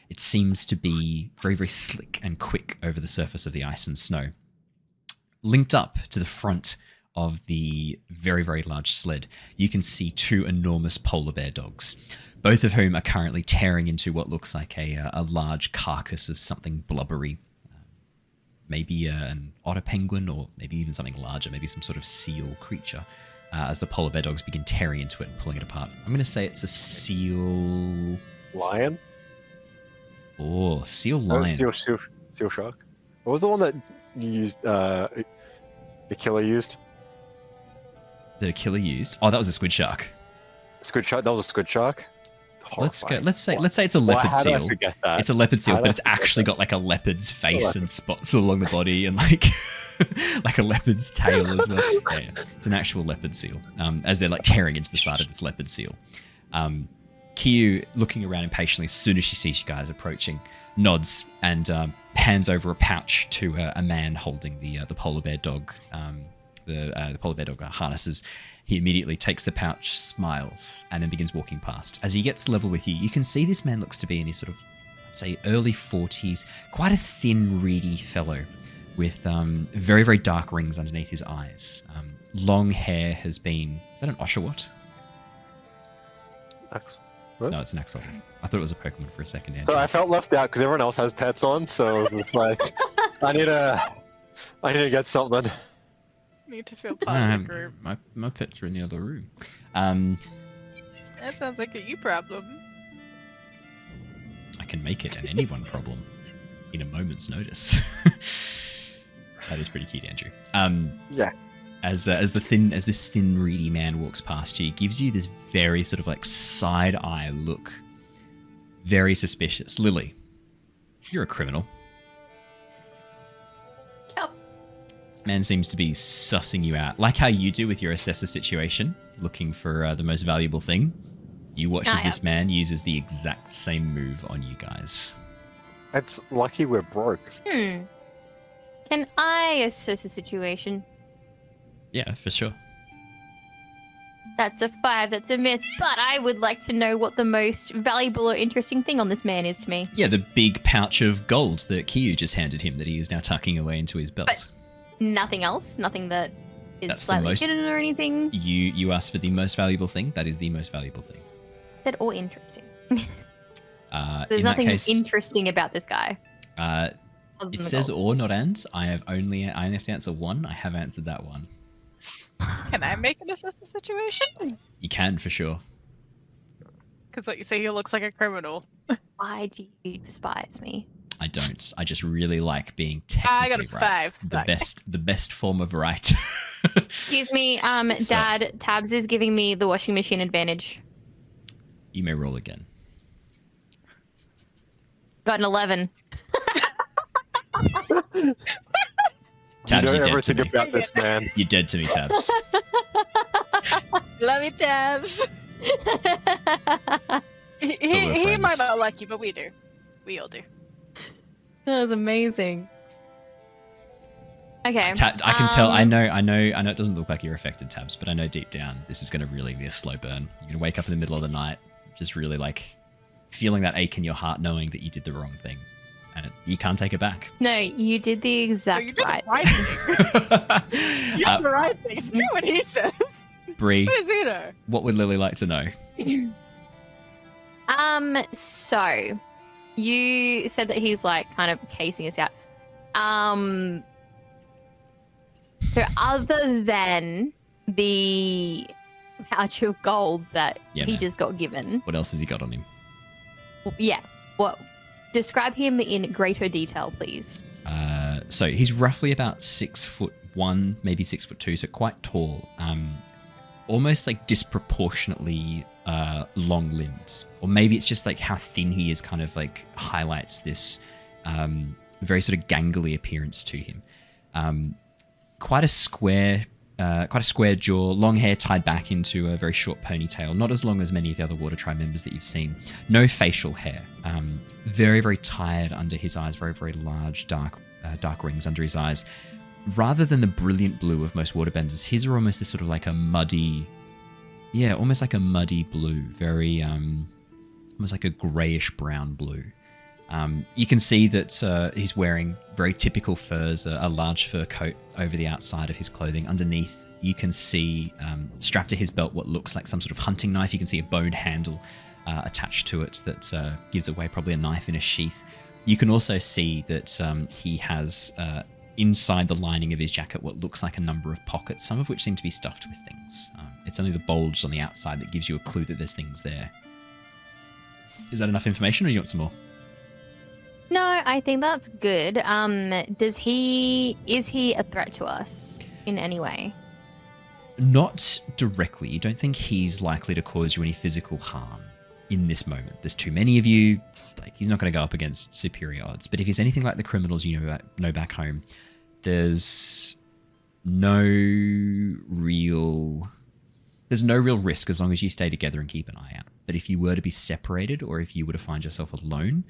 It seems to be very, very slick and quick over the surface of the ice and snow. Linked up to the front of the very, very large sled, you can see 2 enormous polar bear dogs, both of whom are currently tearing into what looks like a large carcass of something blubbery. Maybe an otter penguin, or maybe even something larger, maybe some sort of seal creature, as the polar bear dogs begin tearing into it and pulling it apart. I'm going to say it's a seal... Lion? Oh, seal No, lion. Steel shark. What was the one that you used? The killer used? That a killer used? Oh, that was a squid shark. Squid shark. That was a squid shark. Let's go. Horrifying. Let's say it's a leopard How did I seal. forget that? It's a leopard seal, How but did it's I forget actually that? got like a leopard's face leopard. and spots along the body and like like a leopard's tail as well. Yeah, it's an actual leopard seal. As they're like tearing into the side of this leopard seal. Kyu, looking around impatiently as soon as she sees you guys approaching, nods and hands over a pouch to a man holding the polar bear dog. The polar bear dog harnesses. He immediately takes the pouch, smiles, and then begins walking past. As he gets level with you, you can see this man looks to be in his sort of, I'd say, early 40s, quite a thin, reedy fellow with very, very dark rings underneath his eyes. Long hair has been... Is that an Oshawott? What? No, it's an Axolotl. I thought it was a Pokemon for a second. So I felt left out because everyone else has pets on, so it's like I need to get something. Need to feel part of the group. My pets are in the other room. That sounds like a you problem. I can make it an anyone problem in a moment's notice. That is pretty cute, Andrew. Yeah. As this thin, reedy man walks past you, he gives you this very sort of like side eye look, very suspicious. Lilly, you're a criminal. Yep. It's This man seems to be sussing you out, like how you do with your assessor situation, looking for the most valuable thing. You watch as this man uses the exact same move on you guys. It's lucky we're broke. Can I assess a situation? Yeah, for sure. That's a 5, that's a miss, but I would like to know what the most valuable or interesting thing on this man is to me. Yeah, the big pouch of gold that Kyu just handed him that he is now tucking away into his belt. But nothing else? Nothing that is That's the slightly most- hidden or anything? You asked for the most valuable thing. That is the most valuable thing. Said or interesting. In There's that nothing case, interesting about this guy. it says or, not and. I only have to answer one. I have answered that one. Can I make an assessment situation? You can, for sure. Because what you say, he looks like a criminal. Why do you despise me? I don't. I just really like being I got a technically right. 5. The Thanks. best form of right. Excuse me, So- Dad, Tabs is giving me the washing machine advantage. You may roll again. Got an 11. Tabs, you you're don't ever dead to think me. about this, man. You're dead to me, Tabs. Love you, Tabs. He friends. might not like you, but we do. We all do. That was amazing. Okay. I can tell. I know. It doesn't look like you're affected, Tabs, but I know deep down this is going to really be a slow burn. You're going to wake up in the middle of the night, just really like feeling that ache in your heart, knowing that you did the wrong thing, and you can't take it back. No, you did the exact you did right. the right thing. You did the right thing. Screw what he says. Bree, What does he know? what would Lily like to know? So you said that he's like kind of casing us out. So other than the pouch of gold that Yeah, he man. just got given, What else has he got on him? yeah, what? Describe him in greater detail, please. So he's roughly about 6'1", maybe 6'2", so quite tall. Almost like disproportionately long limbs, or maybe it's just like how thin he is, kind of like highlights this very sort of gangly appearance to him. Quite a square jaw, long hair tied back into a very short ponytail, not as long as many of the other Water Tribe members that you've seen. No facial hair. Very, very tired under his eyes, very, very large, dark rings under his eyes. Rather than the brilliant blue of most waterbenders, his are almost this sort of like a muddy, almost like a muddy blue, very, almost like a grayish brown blue. You can see that he's wearing very typical furs, a large fur coat over the outside of his clothing. Underneath, you can see strapped to his belt what looks like some sort of hunting knife. You can see a bone handle attached to it that gives away probably a knife in a sheath. You can also see that he has inside the lining of his jacket what looks like a number of pockets, some of which seem to be stuffed with things. It's only the bulge on the outside that gives you a clue that there's things there. Is that enough information, or do you want some more? No, I think that's good. Is he a threat to us in any way? Not directly. You don't think he's likely to cause you any physical harm in this moment. There's too many of you. Like, he's not going to go up against superior odds. But if he's anything like the criminals you know back home, there's no real risk as long as you stay together and keep an eye out. But if you were to be separated, or if you were to find yourself alone,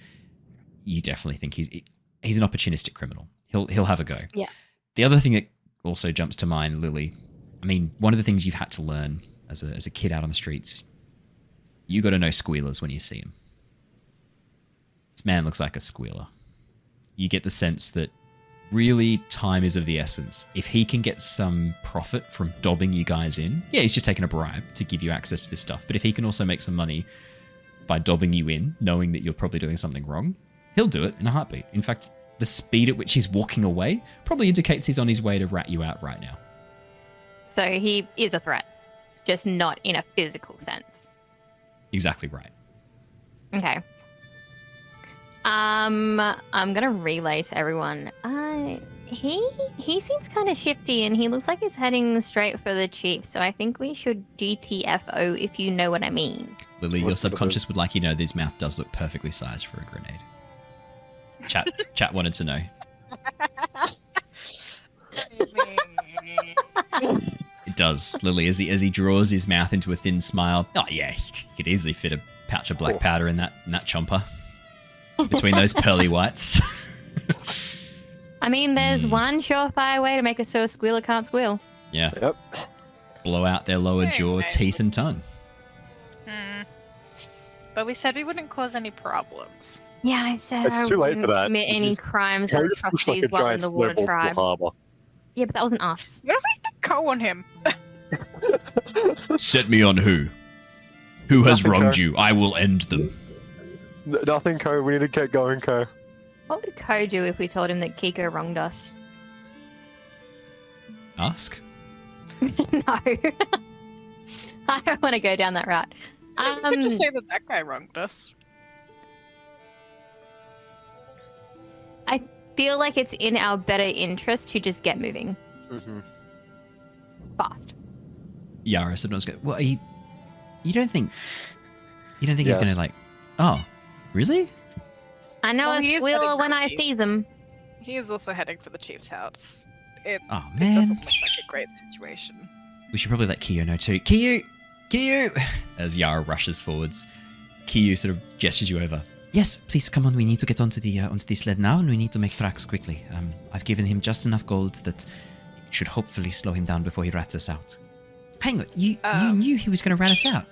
you definitely think he's an opportunistic criminal. He'll have a go. Yeah. The other thing that also jumps to mind, Lily, I mean, one of the things you've had to learn as a kid out on the streets, you got to know squealers when you see him. This man looks like a squealer. You get the sense that really time is of the essence. If he can get some profit from dobbing you guys in, he's just taking a bribe to give you access to this stuff. But if he can also make some money by dobbing you in, knowing that you're probably doing something wrong, he'll do it in a heartbeat. In fact, the speed at which he's walking away probably indicates he's on his way to rat you out right now. So he is a threat, just not in a physical sense. Exactly right. Okay. I'm gonna relay to everyone. He seems kind of shifty, and he looks like he's heading straight for the chief. So I think we should GTFO, if you know what I mean. Lily, your subconscious would like you to know his mouth does look perfectly sized for a grenade. Chat wanted to know. It does, Lilly, as he draws his mouth into a thin smile. Oh yeah, he could easily fit a pouch of black powder in that chomper. Between those pearly whites. I mean, there's one surefire way to make a so squealer can't squeal. Yeah. Yep. Blow out their lower jaw, Okay. teeth, and tongue. But we said we wouldn't cause any problems. Yeah, I said It's I too late for wouldn't that. commit You any just- crimes Carrie or just looks like atrocities a while in giant the water snowball tribe. from the harbour. Yeah, but that wasn't us. What if we go on him? Set me on who? Who has Nothing, wronged Joe. you? I will end them. Nothing, Co. We need to get going, Co. What would Ko do if we told him that Keeko wronged us? Ask. No. I don't want to go down that route. You could just say that guy wronged us. I feel like it's in our better interest to just get moving fast. Yara said, "I was going. Well, you don't think he's Yes. gonna like? Oh, really? I know Well, a he is squealer heading when for I you. see them. He is also heading for the chief's house. It Oh doesn't man, look like a great situation. we should probably let Kiyo know too. Kiyo, as Yara rushes forwards, Kiyo sort of gestures you over. Yes, please come on. We need to get onto the sled now, and we need to make tracks quickly. I've given him just enough gold that should hopefully slow him down before he rats us out. Hang on, you knew he was going to rat us out.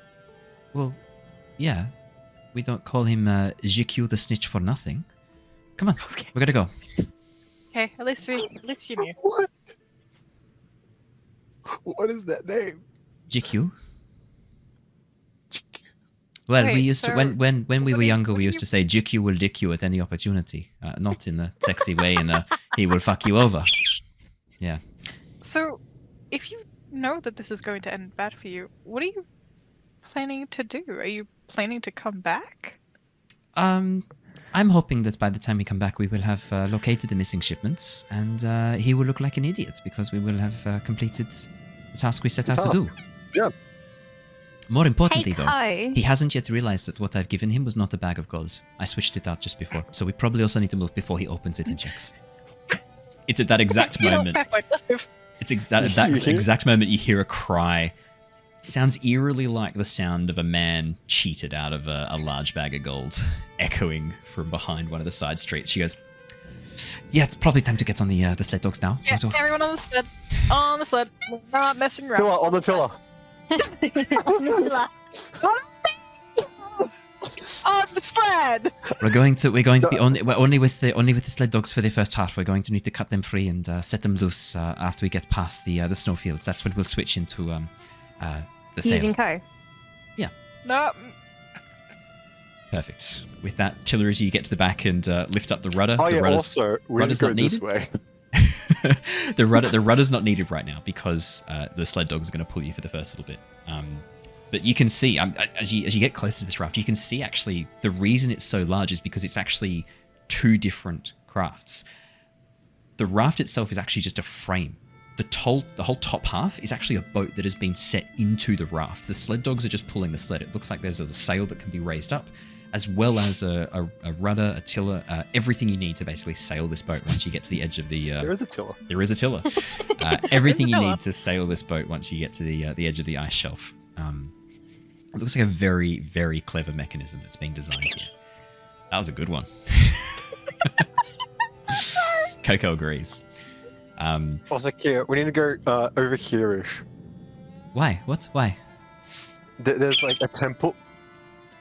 Well, yeah, we don't call him GQ the snitch for nothing. Come on, Okay. we're gonna go. Okay, at least you knew. What? What is that name? GQ. Well, we Wait, used to so when we what were do you- younger, what we do used you- to say GQ will dick you at any opportunity, not in a sexy way, in a he will fuck you over. Yeah. So, if you know that this is going to end bad for you, what are you planning to do? Are you planning to come back? I'm hoping that by the time we come back, we will have located the missing shipments, and he will look like an idiot because we will have completed the task we set out to do. Yeah. More Hey, importantly, though, Ko. he hasn't yet realized that what I've given him was not a bag of gold. I switched it out just before, so we probably also need to move before he opens it and checks. It's at that exact You know, moment. back my life. It's that exact moment you hear a cry. It sounds eerily like the sound of a man cheated out of a large bag of gold, echoing from behind one of the side streets. She goes, "Yeah, it's probably time to get on the sled dogs now." Yeah, everyone on the sled. On the sled. We're not messing around. Tilla, on the Tilla. On the sled! We're going to be only with the sled dogs for the first half. We're going to need to cut them free and set them loose after we get past the snowfields. That's when we'll switch into the sail. Using Ko. No, Perfect. With that, Tilla, as you get to the back and lift up the rudder. Oh the yeah, rudder's- also, we need rudder's to go not this needed? way. the rudder's not needed right now because the sled dog is going to pull you for the first little bit. But you can see as you get closer to this raft, you can see actually the reason it's so large is because it's actually two different crafts. The raft itself is actually just a frame. The whole top half is actually a boat that has been set into the raft. The sled dogs are just pulling the sled. It looks like there's a sail that can be raised up, as well as a rudder, a tiller, everything you need to basically sail this boat once you get to the edge of the. There is a Tilla. There is a tiller. Everything you Tiller. need to sail this boat once you get to the edge of the ice shelf. It looks like a very, very clever mechanism that's being designed here. That was a good one. Coco agrees. Also, Kia, we need to go over here-ish. Why? What? Why? There's like a temple.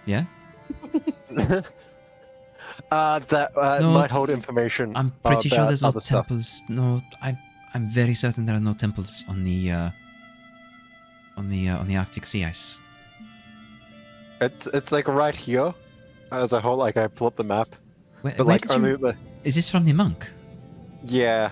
Yeah? That No, might hold information. I'm pretty sure about there's no other stuff. temples. No, I'm very certain there are no temples on the Arctic sea ice. It's like right here, as a whole. Like I pull up the map, Where, but where like did you- only the Is this from the monk? yeah.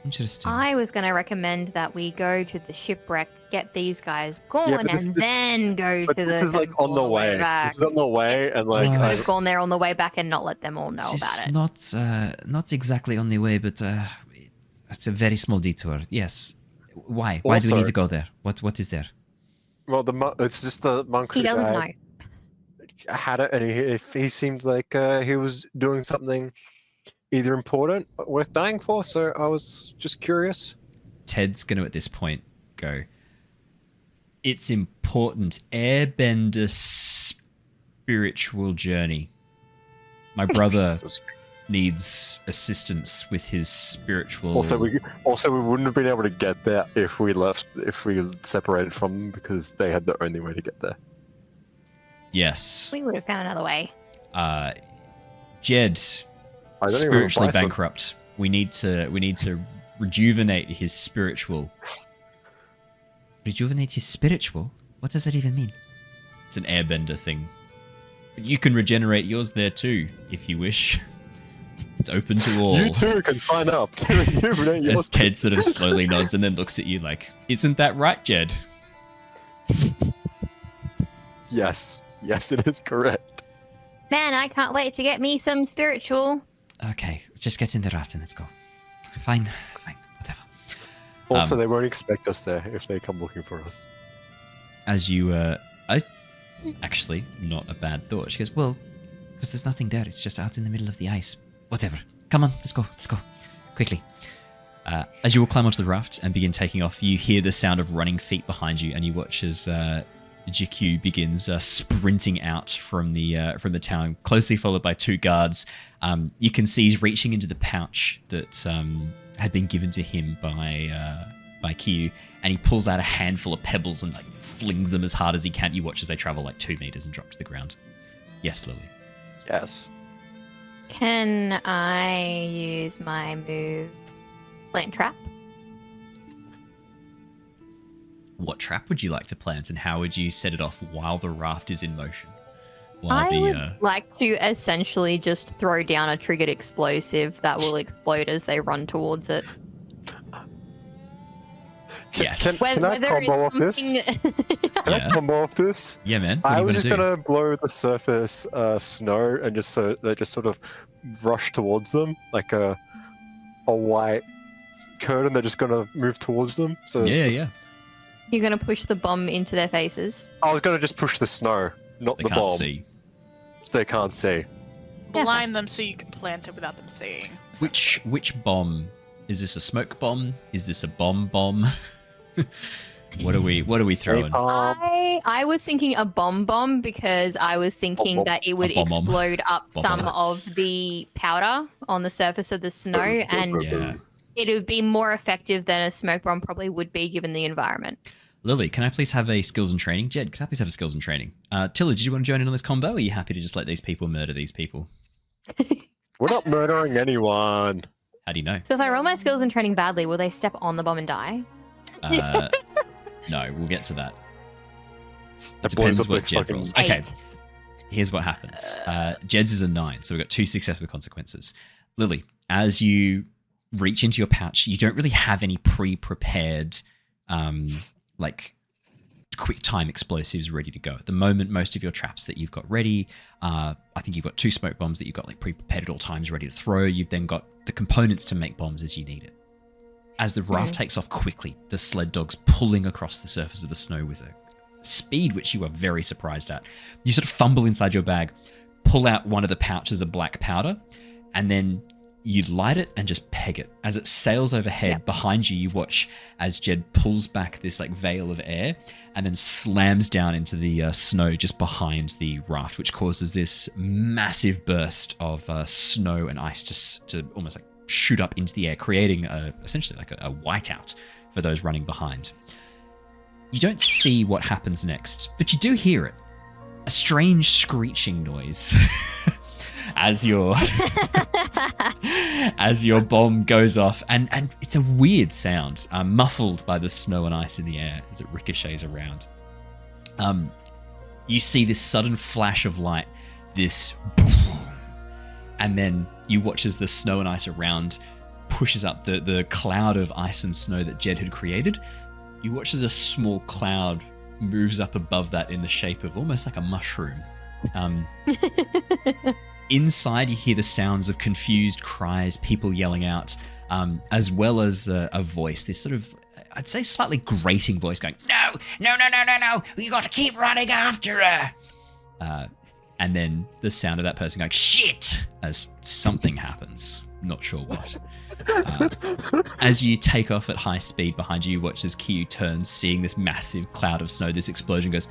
Interesting. I was going to recommend that we go to the shipwreck, get these guys going, but this- and this- then go But to this the is like temple on the way. back. This is on the way, and like Oh. I, We've gone there on the way back and not let them all know It's about it. not exactly on the way, but it's a very small detour. Yes. Why? Why do we need Also- to go there? What is there? well, it's just the monk He who doesn't know. died had it, and he seemed like he was doing something either important, worth dying for. So I was just curious. Ted's going to, at this point, go, it's important. Airbender spiritual journey. My brother needs assistance with his spiritual... Also, we wouldn't have been able to get there if we separated from them because they had the only way to get there. Yes. We would have found another way. Jedd, I don't even spiritually buy some. bankrupt. We need to rejuvenate his spiritual. Rejuvenate his spiritual? What does that even mean? It's an airbender thing. But you can regenerate yours there too, if you wish. It's open to all. You too can sign up to rejuvenate yours. As Ted sort of slowly nods and then looks at you like, isn't that right, Jedd? Yes, it is correct. Man, I can't wait to get me some spiritual. Okay, just get in the raft and let's go. Fine, whatever. Also, they won't expect us there if they come looking for us. As you, actually, not a bad thought. She goes, well, because there's nothing there. It's just out in the middle of the ice. Whatever. Come on, let's go. Quickly. As you all climb onto the raft and begin taking off, you hear the sound of running feet behind you, and you watch as GQ begins sprinting out from the town, closely followed by two guards. You can see he's reaching into the pouch that had been given to him by Kyu, and he pulls out a handful of pebbles and like flings them as hard as he can. You watch as they travel like 2 meters and drop to the ground. Yes, Lilly. Yes. Can I use my move, plant trap? What trap would you like to plant, and how would you set it off while the raft is in motion? I would like to essentially just throw down a triggered explosive that will explode as they run towards it. Yes. Can I combo off this? Can I combo off this? Yeah, man. I was just gonna blow the surface snow and just so they just sort of rush towards them like a white curtain. They're just gonna move towards them. So yeah. You're gonna push the bomb into their faces. I was gonna just push the snow, not They the can't bomb. see. So they can't see. Blind them so you can plant it without them seeing. Which bomb? Is this a smoke bomb? Is this a bomb? What are we throwing? I was thinking a bomb because I was thinking that it would explode up some of the powder on the surface of the snow, and it would be more effective than a smoke bomb probably would be given the environment. Lilly, can I please have a skills and training? Jedd, can I please have a skills and training? Tilla, did you want to join in on this combo? Or are you happy to just let these people murder these people? We're not murdering anyone. How do you know? So if I roll my skills and training badly, will they step on the bomb and die? No, we'll get to that. That It blows depends up what like Jedd fucking rolls. Okay, 8. here's what happens. Jedd's is a 9, so we've got 2 successful consequences. Lilly, as you reach into your pouch, you don't really have any pre-prepared, like, quick time explosives ready to go. At the moment, most of your traps that you've got ready, I think you've got 2 smoke bombs that you've got like pre-prepared at all times ready to throw. You've then got the components to make bombs as you need it. As the raft takes off quickly, the sled dogs pulling across the surface of the snow with a speed which you are very surprised at. You sort of fumble inside your bag, pull out one of the pouches of black powder, and then you light it and just peg it. As it sails overhead, behind you, you watch as Jedd pulls back this like veil of air and then slams down into the snow just behind the raft, which causes this massive burst of snow and ice to almost like shoot up into the air, creating essentially like a whiteout for those running behind. You don't see what happens next, but you do hear it. A strange screeching noise. As your bomb goes off, and it's a weird sound, muffled by the snow and ice in the air as it ricochets around. You see this sudden flash of light, this, and then you watch as the snow and ice around pushes up the cloud of ice and snow that Jedd had created. You watch as a small cloud moves up above that in the shape of almost like a mushroom. Inside, you hear the sounds of confused cries, people yelling out, as well as a voice, this sort of, I'd say, slightly grating voice going, no, you got to keep running after her. And then the sound of that person going, shit, as something happens. Not sure what. As you take off at high speed behind you, you watch as Kyu turns, seeing this massive cloud of snow, this explosion, goes,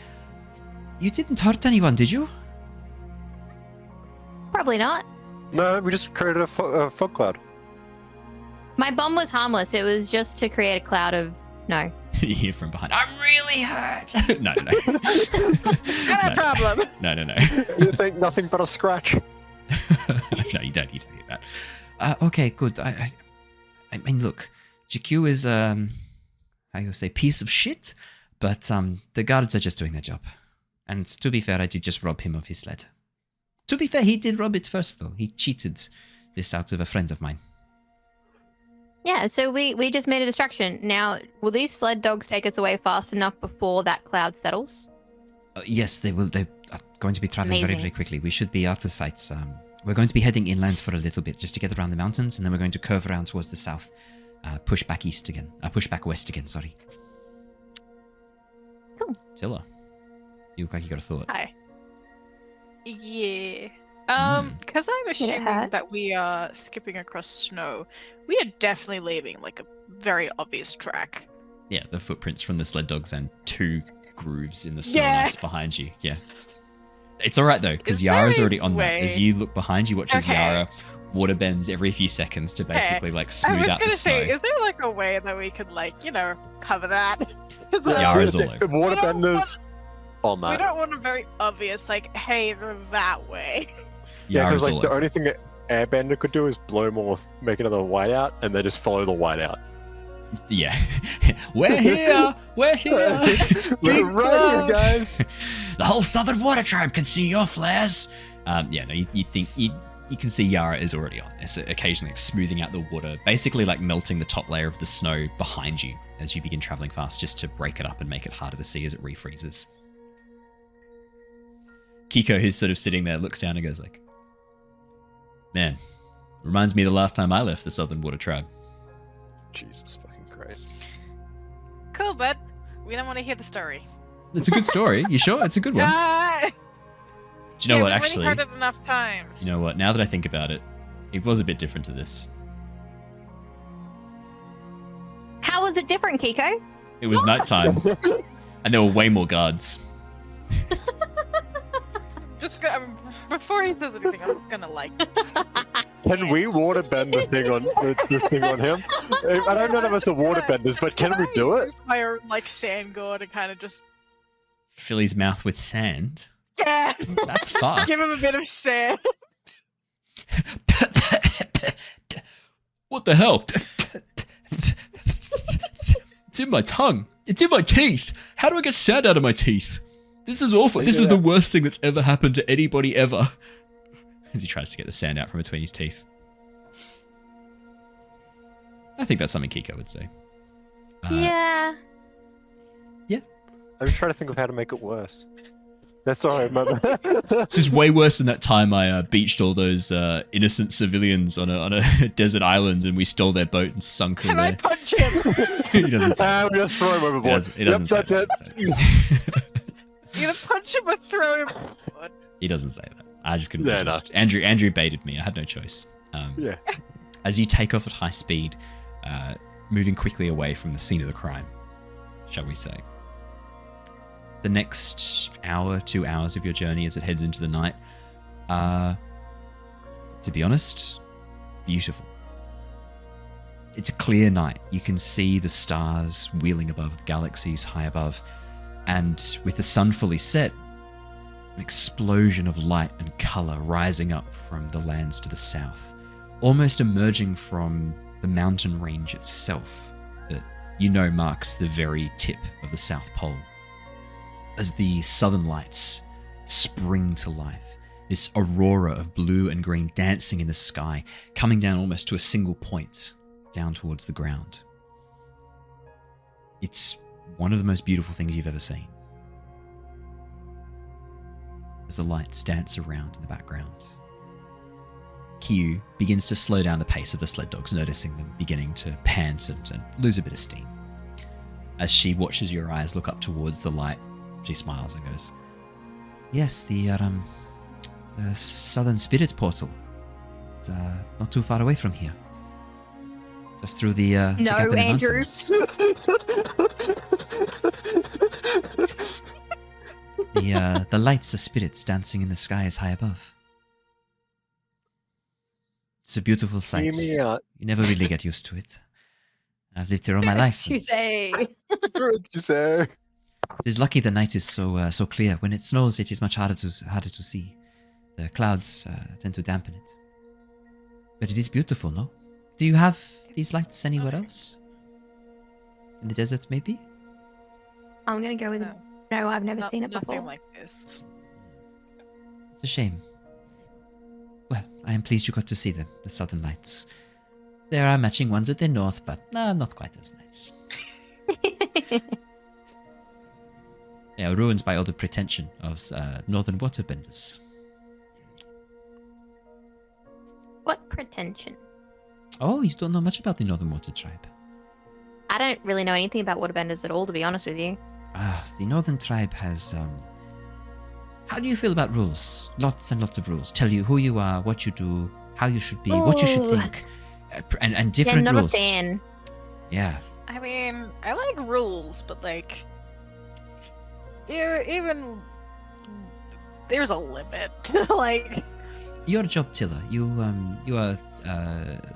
"You didn't hurt anyone, did you?" Probably not. No, we just created a fog cloud. My bomb was harmless. It was just to create a cloud of snow. You hear from behind, "I'm really hurt." No. Not a problem. No. This ain't nothing but a scratch. No, you don't need to do that. Okay, good. I mean, look, GQ is how you say, piece of shit, but the guards are just doing their job. And to be fair, I did just rob him of his sled. To be fair, he did rob it first, though. He cheated this out of a friend of mine. Yeah, so we just made a distraction. Now, will these sled dogs take us away fast enough before that cloud settles? Yes, they will. They are going to be traveling very, Amazing. very quickly. We should be out of sight. We're going to be heading inland for a little bit, just to get around the mountains, and then we're going to curve around towards the south. Push back west again, sorry. Cool. Tilla, you look like you got a thought. Hi. Yeah. Because I'm Did it assuming hurt? that we are skipping across snow, we are definitely leaving like a very obvious track. Yeah, the footprints from the sled dogs and 2 grooves in the snow Yeah. and ice behind you. Yeah. It's alright though, because Is Yara's there a already on that. As way- you look behind you, watch as Okay. Yara water bends every few seconds to basically like I smooth was out the gonna say, snow. is there like a way that we could cover that? 'Cause, Yara's all over. Waterbenders on we that. don't want a very obvious Yeah, hey, they're that way. because Yara's all the over. only thing that Airbender could do is blow more, make another whiteout, and then just follow the whiteout. Yeah. We're here! We're here! We're Big right cloud! here, guys. The whole southern water tribe can see your flares. Yeah, no, you think you can see Yara is already on this, occasionally like, smoothing out the water, basically like melting the top layer of the snow behind you as you begin traveling fast, just to break it up and make it harder to see as it refreezes. Keeko, who's sort of sitting there, looks down and goes like, "Man, reminds me of the last time I left the southern water tribe." Jesus fucking Christ. Cool, but we don't want to hear the story. It's a good story. You sure? It's a good one. Ah! Do you know what? We've Actually, already heard it enough times. you know what? Now that I think about it, it was a bit different to this. How was it different, Keeko? It was nighttime, and there were way more guards. Before he says anything, I'm just gonna Can we waterbend the thing on him? I don't know if it's a waterbenders, but can we do it? Use my own sand gourd and kind of just Fill his mouth with sand. That's just fucked. give him a bit of sand. What the hell? It's in my tongue. It's in my teeth. How do I get sand out of my teeth? This is awful. This is the worst thing that's ever happened to anybody ever. As he tries to get the sand out from between his teeth. I think that's something Keeko would say. Yeah. I'm just trying to think of how to make it worse. That's all right, man. This is way worse than that time I beached all those innocent civilians on a desert island and we stole their boat and sunk them Can I there. punch him? He doesn't say that. I'm just throwing him overboard. He doesn't say That's that. it. Either punch him or throw him. He doesn't say that. I just couldn't Yeah, no. resist. Andrew baited me. I had no choice. Yeah. As you take off at high speed, moving quickly away from the scene of the crime, shall we say. The next hour, 2 hours of your journey as it heads into the night are, to be honest, beautiful. It's a clear night. You can see the stars wheeling above, the galaxies high above, and with the sun fully set, an explosion of light and color rising up from the lands to the south, almost emerging from the mountain range itself that you know marks the very tip of the South Pole. As the southern lights spring to life, this aurora of blue and green dancing in the sky, coming down almost to a single point, down towards the ground. It's one of the most beautiful things you've ever seen. As the lights dance around in the background, Kyu begins to slow down the pace of the sled dogs, noticing them beginning to pant and lose a bit of steam. As she watches your eyes look up towards the light, she smiles and goes, "Yes, the Southern Spirit Portal. It's not too far away from here. Just through the No, gap in the Andrew. mountains. The lights are spirits dancing in the skies high above. It's a beautiful sight. Hear me out. You never really get used to it. I've lived here all my life. You and say. Good, you say. It is lucky the night is so clear. When it snows, it is much harder to see. The clouds tend to dampen it. But it is beautiful, no? Do you have these lights anywhere else? In the desert, maybe? I'm gonna go with no. I've never seen it Nothing before. like this. It's a shame. Well, I am pleased you got to see them, the southern lights. There are matching ones at the north, but not quite as nice. They are ruined by all the pretension of northern waterbenders. What pretension? Oh, you don't know much about the Northern Water Tribe. I don't really know anything about waterbenders at all, to be honest with you. The Northern Tribe has, How do you feel about rules? Lots and lots of rules. Tell you who you are, what you do, how you should be, what you should Ooh. think. And different yeah, not rules. a fan. Yeah. I mean, I like rules, but like, even there's a limit. Like, Your job, Tilla. You are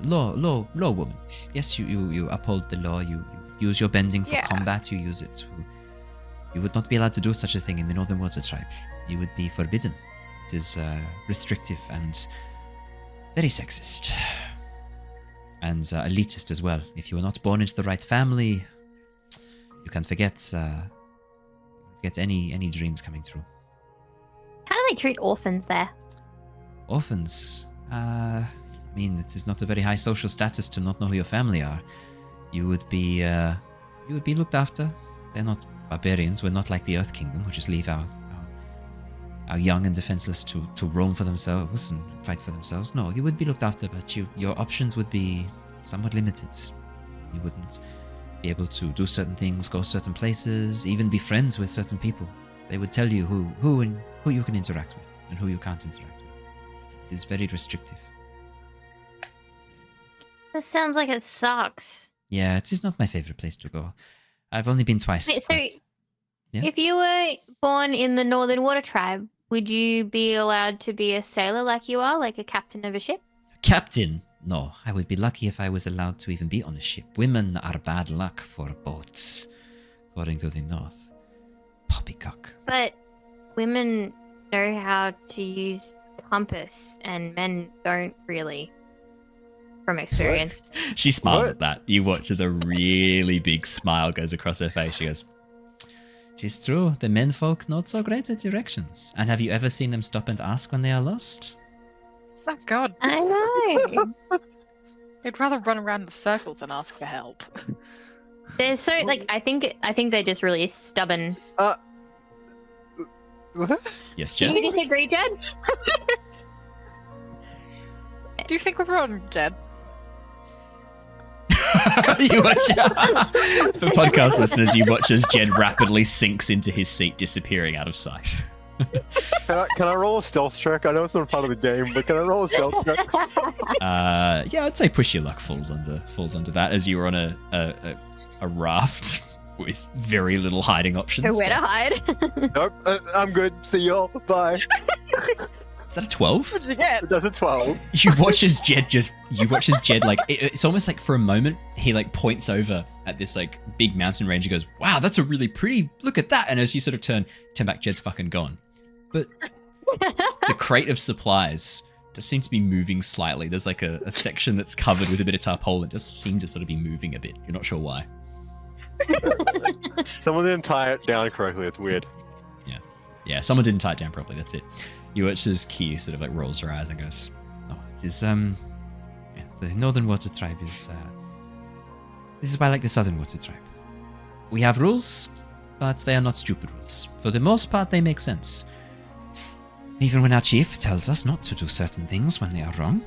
law woman. Yes, you uphold the law. You use your bending for Yeah. combat. You use it to. You would not be allowed to do such a thing in the Northern Water Tribe. You would be forbidden. It is restrictive and very sexist. And elitist as well. If you are not born into the right family, you can forget any dreams coming true. How do they treat orphans there? Orphans. I mean, it is not a very high social status to not know who your family are. You would be looked after. They're not barbarians. We're not like the Earth Kingdom, who just leave our young and defenseless to roam for themselves and fight for themselves. No, you would be looked after, but your options would be somewhat limited. You wouldn't be able to do certain things, go certain places, even be friends with certain people. They would tell you who you can interact with and who you can't interact with. It is very restrictive. This sounds like it sucks. Yeah, it is not my favorite place to go. I've only been twice. Wait, so but- Yeah. if you were born in the Northern Water Tribe, would you be allowed to be a sailor like you are, like a captain of a ship? Captain? No, I would be lucky if I was allowed to even be on a ship. Women are bad luck for boats, according to the North. Poppycock. But women know how to use compass, and men don't really, from experience. She smiles What? at that. You watch as a really big smile goes across her face. She goes, "It is true, the menfolk not so great at directions. And have you ever seen them stop and ask when they are lost?" oh god, I know. I'd rather run around in circles than ask for help. They're so like I think they're just really stubborn. What? Yes, Do Jedd? you disagree, Jedd? Do you think we're on, Jedd? You watch for podcast listeners, you watch as Jedd rapidly sinks into his seat, disappearing out of sight. Can I roll a stealth check? I know it's not part of the game, but can I roll a stealth check? Yeah, I'd say push your luck falls under that, as you were on a raft with very little hiding options. Where to hide? Nope, I'm good. See y'all. Bye. Is that a 12? What'd you get? That's a 12. You watch as Jedd like it's almost like for a moment he like points over at this like big mountain range and goes, "Wow, that's a really pretty look at that." And as you sort of turn back, Jedd's fucking gone. But the crate of supplies does seem to be moving slightly. There's like a section that's covered with a bit of tarpaulin. It does seem to sort of be moving a bit. You're not sure why. Someone didn't tie it down correctly. It's weird. Yeah, someone didn't tie it down properly. That's it. You watch as Q sort of like rolls her eyes and goes, "Oh, it is yeah, the Northern Water Tribe is this is why I like the Southern Water Tribe. We have rules, but they are not stupid rules. For the most part, they make sense. Even when our chief tells us not to do certain things when they are wrong."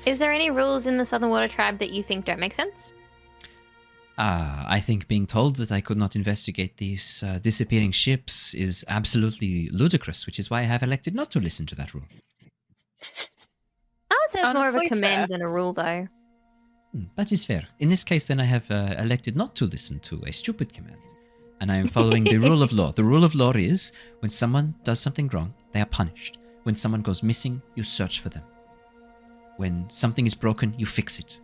Is there any rules in the Southern Water Tribe that you think don't make sense? I think being told that I could not investigate these disappearing ships is absolutely ludicrous, which is why I have elected not to listen to that rule. Oh, would say it's more of a Honestly, command fair. than a rule, though. That is fair. In this case, then I have elected not to listen to a stupid command. And I am following the rule of law. The rule of law is when someone does something wrong, they are punished. When someone goes missing, you search for them. When something is broken, you fix it.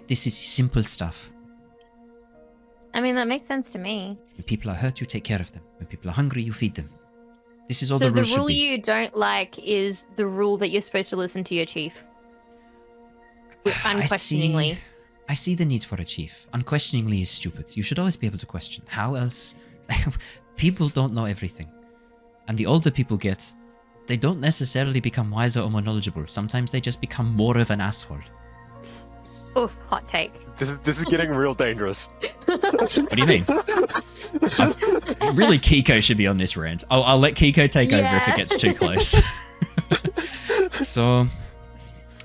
This is simple stuff. I mean, that makes sense to me. When people are hurt, you take care of them. When people are hungry, you feed them. This is all So the the rules should rule be. you don't like is the rule that you're supposed to listen to your chief. Unquestioningly. I see the need for a chief. Unquestioningly is stupid. You should always be able to question. How else? People don't know everything. And the older people get, they don't necessarily become wiser or more knowledgeable. Sometimes they just become more of an asshole. Oh, hot take. This is getting real dangerous. What do you mean? Really, Keeko should be on this rant. I'll let Keeko take over if it gets too close. So,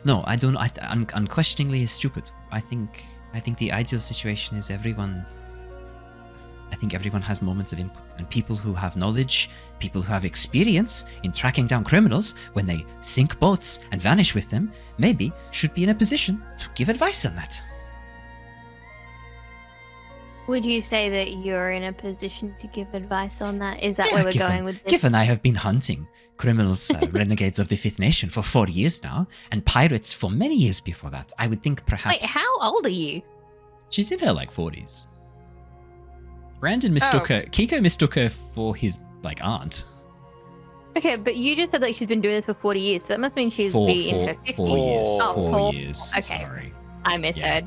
no, I don't. Unquestioningly is stupid. I think the ideal situation is everyone. I think everyone has moments of input, and people who have knowledge, people who have experience in tracking down criminals when they sink boats and vanish with them, maybe should be in a position to give advice on that. Would you say that you're in a position to give advice on that? Is that Yeah, where we're going with this? Given I have been hunting criminals, renegades of the Fifth Nation for 4 years now, and pirates for many years before that, I would think perhaps... Wait, how old are you? She's in her, 40s. Brandon mistook her... Keeko mistook her for his, aunt. Okay, but you just said she's been doing this for 40 years, so that must mean she's Four in her 50s. 4 years. Oh, 4 years. Okay. Sorry. I misheard.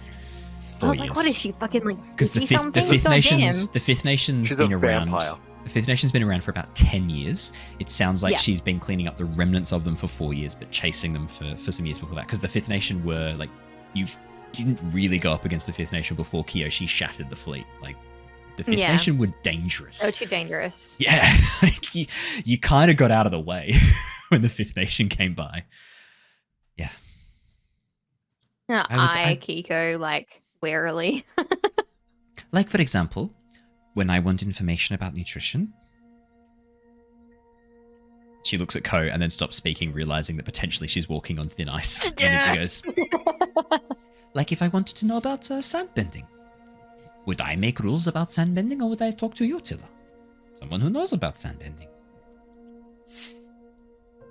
4 I was years. like, what is she, fucking, Because the 50 something? Fifth Nation's Goddamn. the Fifth Nation's She's been a around. vampire. The Fifth Nation's been around for about 10 years. It sounds like Yeah. she's been cleaning up the remnants of them for 4 years, but chasing them for some years before that. Because the Fifth Nation were you didn't really go up against the Fifth Nation before Kyoshi shattered the fleet. The Fifth Yeah. Nation were dangerous. Oh, too dangerous. Yeah, you kind of got out of the way when the Fifth Nation came by. Yeah. No, I Keeko, warily. For example, when I want information about nutrition, she looks at Ko and then stops speaking, realizing that potentially she's walking on thin ice. And then she goes, if I wanted to know about sandbending, would I make rules about sandbending or would I talk to you, Tilla? Someone who knows about sandbending.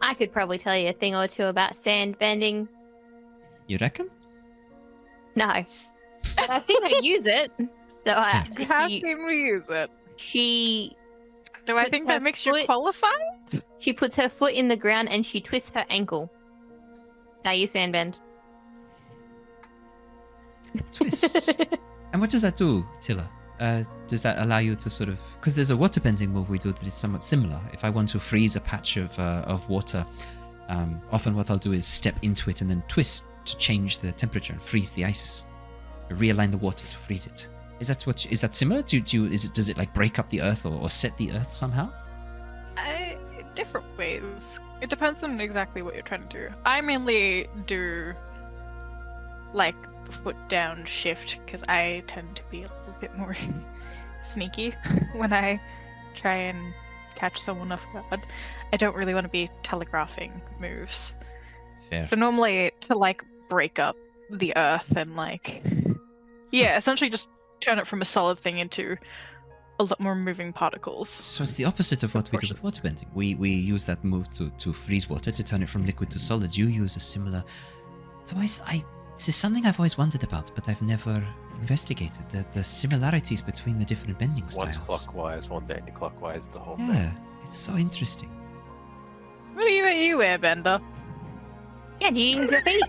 I could probably tell you a thing or two about sandbending. You reckon? No. But I've seen her use it. So How can we use it? she Do I Puts think her that makes you foot- qualified? she puts her foot in the ground and she twists her ankle. That's how you sandbend. Twist. And what does that do, Tilla? Does that allow you to sort of... Because there's a waterbending move we do that is somewhat similar. If I want to freeze a patch of water, often what I'll do is step into it and then twist to change the temperature and freeze the ice. Realign the water to freeze it. Is that similar? Does it break up the earth or set the earth somehow? Different ways. It depends on exactly what you're trying to do. I mainly do the foot down shift because I tend to be a little bit more sneaky when I try and catch someone off guard. I don't really want to be telegraphing moves. Fair. So normally to break up the earth and essentially just turn it from a solid thing into a lot more moving particles. So it's the opposite of what we do with waterbending. We use that move to freeze water, to turn it from liquid to solid. You use a similar... This is something I've always wondered about, but I've never investigated. The similarities between the different bending styles. One's clockwise, one's anti-clockwise, the whole Yeah, thing. it's so interesting. What are you, Airbender? Yeah, do you use your feet?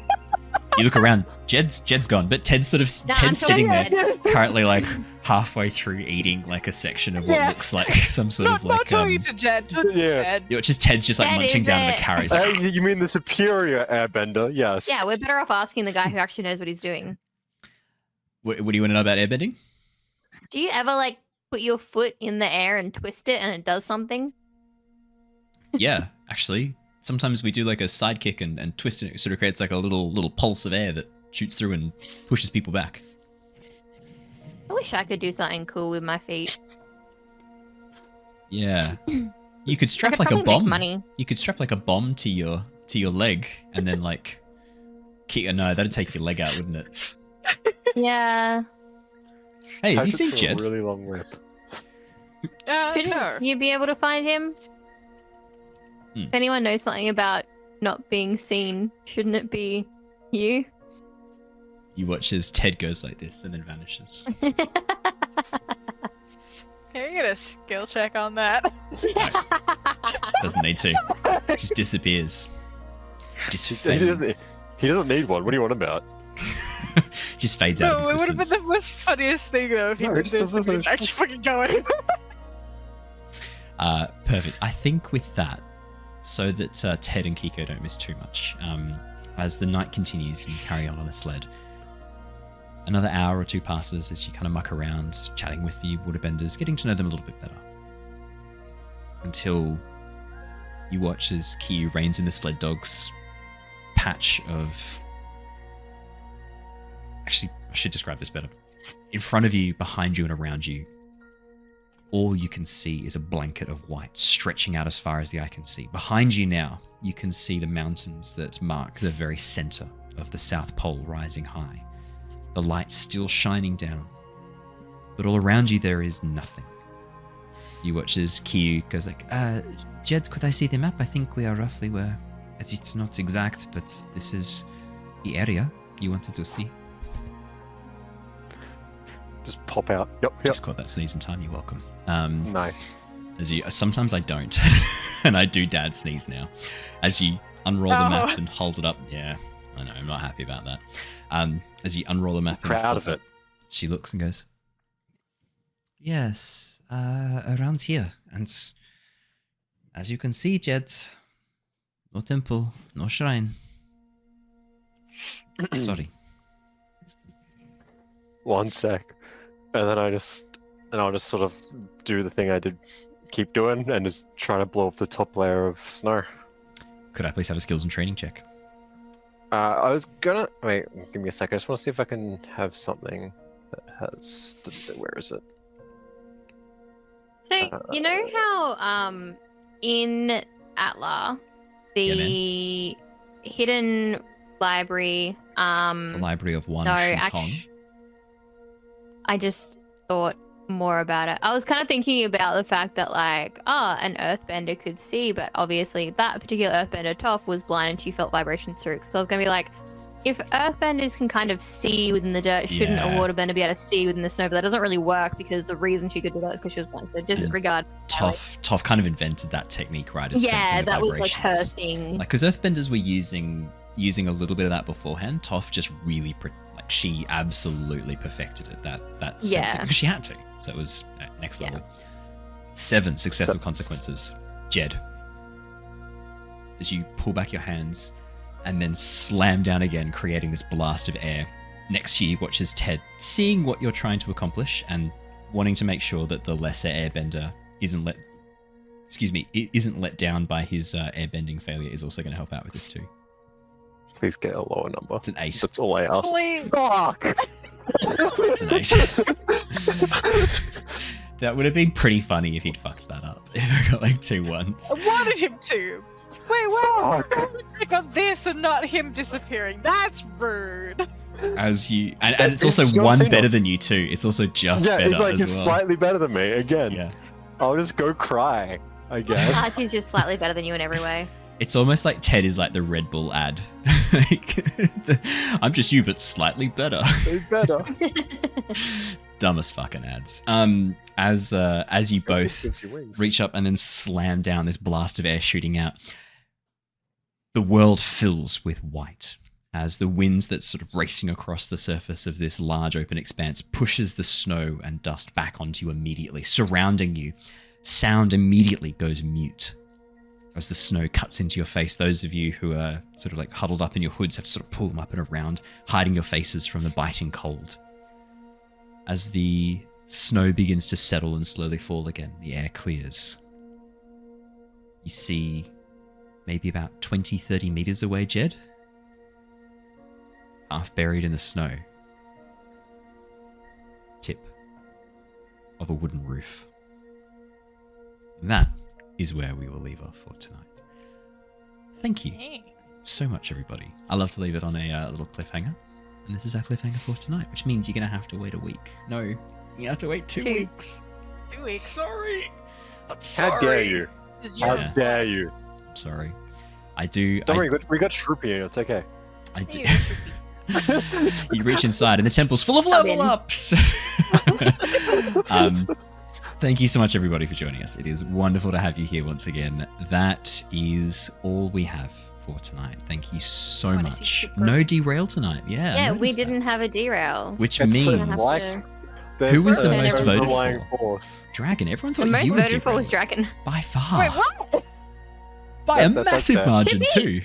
You look around, Jedd's gone, but Ted's sort of Ted's sitting there, currently halfway through eating a section of what looks like some sort of Not talking to Jedd. Talking to Yeah. Jedd. just Ted's just Jedd, munching is down on the it- carrot. He's like, You mean the superior airbender? Yes. Yeah, we're better off asking the guy who actually knows what he's doing. what do you want to know about airbending? Do you ever put your foot in the air and twist it and it does something? Yeah, actually. Sometimes we do a side kick and twist it. It sort of creates a little pulse of air that shoots through and pushes people back. I wish I could do something cool with my feet. Yeah. You could strap I could a probably make bomb. money. You could strap a bomb to your leg and then No, that'd take your leg out, wouldn't it? Yeah. Hey, have Patrick you seen with a Jedd? really long whip. Shouldn't No. you be able to find him? Hmm. If anyone knows something about not being seen, shouldn't it be you? You watch as Ted goes like this and then vanishes. Can you get a skill check on that? Doesn't need to. Just disappears. Just He doesn't- fades. He doesn't need one. What do you want about? Just fades out No, of it would have been existence. the most funniest thing though if he No, did it this just and doesn't- he'd actually fucking go anywhere. Perfect. I think with that, so that Ted and Keeko don't miss too much, as the night continues and you carry on the sled, another hour or two passes as you kind of muck around, chatting with the waterbenders, getting to know them a little bit better. Until you watch as Kyu reins in the sled dog's patch of... Actually, I should describe this better. In front of you, behind you, and around you, all you can see is a blanket of white stretching out as far as the eye can see. Behind you now, you can see the mountains that mark the very center of the South Pole rising high. The light still shining down. But all around you there is nothing. You watch as Kyu goes like, Jedd, could I see the map? I think we are roughly where... It's not exact, but this is the area you wanted to see. Just pop out. Yep. Just caught that sneeze in time, you're welcome. Nice. As you, sometimes I don't, and I do dad sneeze now. As you unroll the map and hold it up, yeah, I know, I'm not happy about that. As you unroll the map, and Proud hold of it. up, she looks and goes, "Yes, around here, and as you can see, Jedd, no temple, no shrine. Sorry." One sec. And then I'll just sort of do the thing I did keep doing and just try to blow up the top layer of snow. Could I please have a skills and training check? I was gonna wait, give me a second. I just want to see if I can have something that has where is it? So you know how in Atla the hidden library The Library of One no, Shuton. I just thought more about it. I was kind of thinking about the fact that like, an earthbender could see, but obviously that particular earthbender, Toph, was blind and she felt vibrations through. So I was gonna be like, if earthbenders can kind of see within the dirt, shouldn't a Yeah. waterbender be able to see within the snow? But that doesn't really work because the reason she could do that is because she was blind. So disregard. Toph kind of invented that technique, right? Of Yeah, sensing the that was like her vibrations. thing. Like, because Earthbenders were using a little bit of that beforehand. Toph just really, she absolutely perfected it. That sensing, Yeah. because she had to. So it was next level. 7 successful consequences. Jedd, as you pull back your hands and then slam down again, creating this blast of air. Next to you watches Ted, seeing what you're trying to accomplish and wanting to make sure that the lesser airbender isn't let down by his airbending failure, is also going to help out with this too. Please get a lower number. It's an 8. That's all I ask. Please. Fuck! It's an 8. That would have been pretty funny if he'd fucked that up. If I got like 2 ones. I wanted him to. Wait, why click on this and not him disappearing? That's rude. As you and it's It's also John one Cena. better than you too. It's also just Yeah, better it's like as he's well. slightly better than me. Again, Yeah. I'll just go cry, I guess. Archie's just slightly better than you in every way. It's almost like Ted is like the Red Bull ad. I'm just you, but slightly better. Way better. Dumbest fucking ads. As you both Gives you wings. reach up and then slam down, this blast of air shooting out, the world fills with white as the wind that's sort of racing across the surface of this large open expanse pushes the snow and dust back onto you immediately, surrounding you. Sound immediately goes mute as the snow cuts into your face. Those of you who are sort of like huddled up in your hoods have to sort of pull them up and around, hiding your faces from the biting cold. As the snow begins to settle and slowly fall again, the air clears. You see maybe about 20, 30 meters away, Jedd, half buried in the snow, tip of a wooden roof. And that is where we will leave off for tonight. Thank you Hey. so much, everybody. I love to leave it on a little cliffhanger. And this is our cliffhanger for tonight, which means you're going to have to wait a week. No, you have to wait 2 weeks. 2 weeks. Sorry. I'm sorry. How dare you? How Yeah. dare you? I'm sorry. I do. Don't worry, we got Shroopy in. It's okay. I do. Hey, You reach inside and the temple's full of Come level in. ups. Thank you so much, everybody, for joining us. It is wonderful to have you here once again. That is all we have for tonight. Thank you so Wanna see much. Keeko? No derail tonight. Yeah. I Yeah, we noticed that. didn't have a derail. Which It's means so Gonna have like- to- There's Who was the an most voted underlying for? force. Dragon. Everyone The thought most you were voted for was derailed. Dragon. By far. Wait, what? By a That's massive fair. margin, To be- too.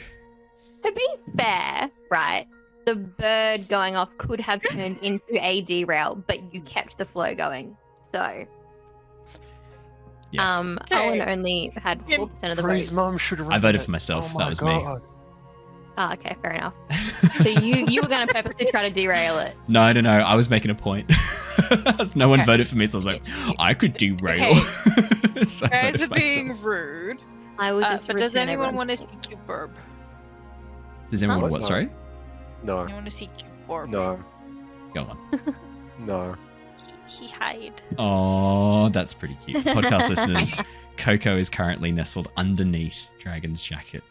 To be fair, right, the bird going off could have turned into a derail, but you kept the flow going. So, Yeah. Okay. Owen only had 4% of the Bree's votes. mum should have. I voted for myself. That was me. Oh, okay, fair enough. So you were going to purposely try to derail it. No. I was making a point. No one Okay. voted for me, so I was like, I could derail. Okay. So I Guys voted are for being myself. rude. I would just But does return anyone everyone's want to votes. see Cube Does anyone What? what? No. Sorry? No, You want to see Cube no, Go on. no. He hide. Oh, that's pretty cute. For podcast listeners, Coco is currently nestled underneath Dragon's jacket,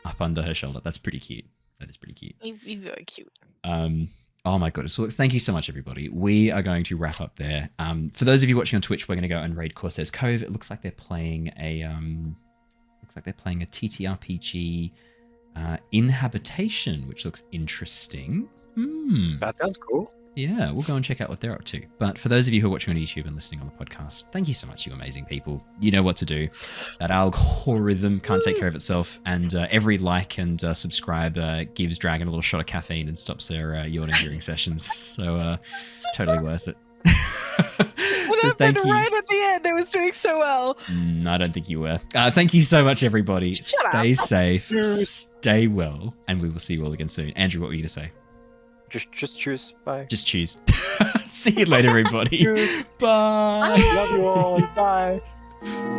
up under her shoulder. That's pretty cute. That is pretty cute. He's very cute. Oh my goodness. Well, thank you so much, everybody. We are going to wrap up there. For those of you watching on Twitch, we're going to go and raid Corsair's Cove. It looks like they're playing a TTRPG Inhabitation, which looks interesting. That sounds cool. Yeah, we'll go and check out what they're up to. But for those of you who are watching on YouTube and listening on the podcast, thank you so much, you amazing people. You know what to do. That algorithm can't take care of itself, and every like and subscribe gives Dragon a little shot of caffeine and stops her yawning during sessions. So totally worth it. What So happened thank you. right at the end? I was doing so well. I don't think you were. Thank you so much, everybody. Stay safe, Cheers. stay well, and we will see you all again soon. Andrew, what were you going to say? Just choose. Bye. Just choose. See you later, everybody. Choose. Bye. Love you all. Bye.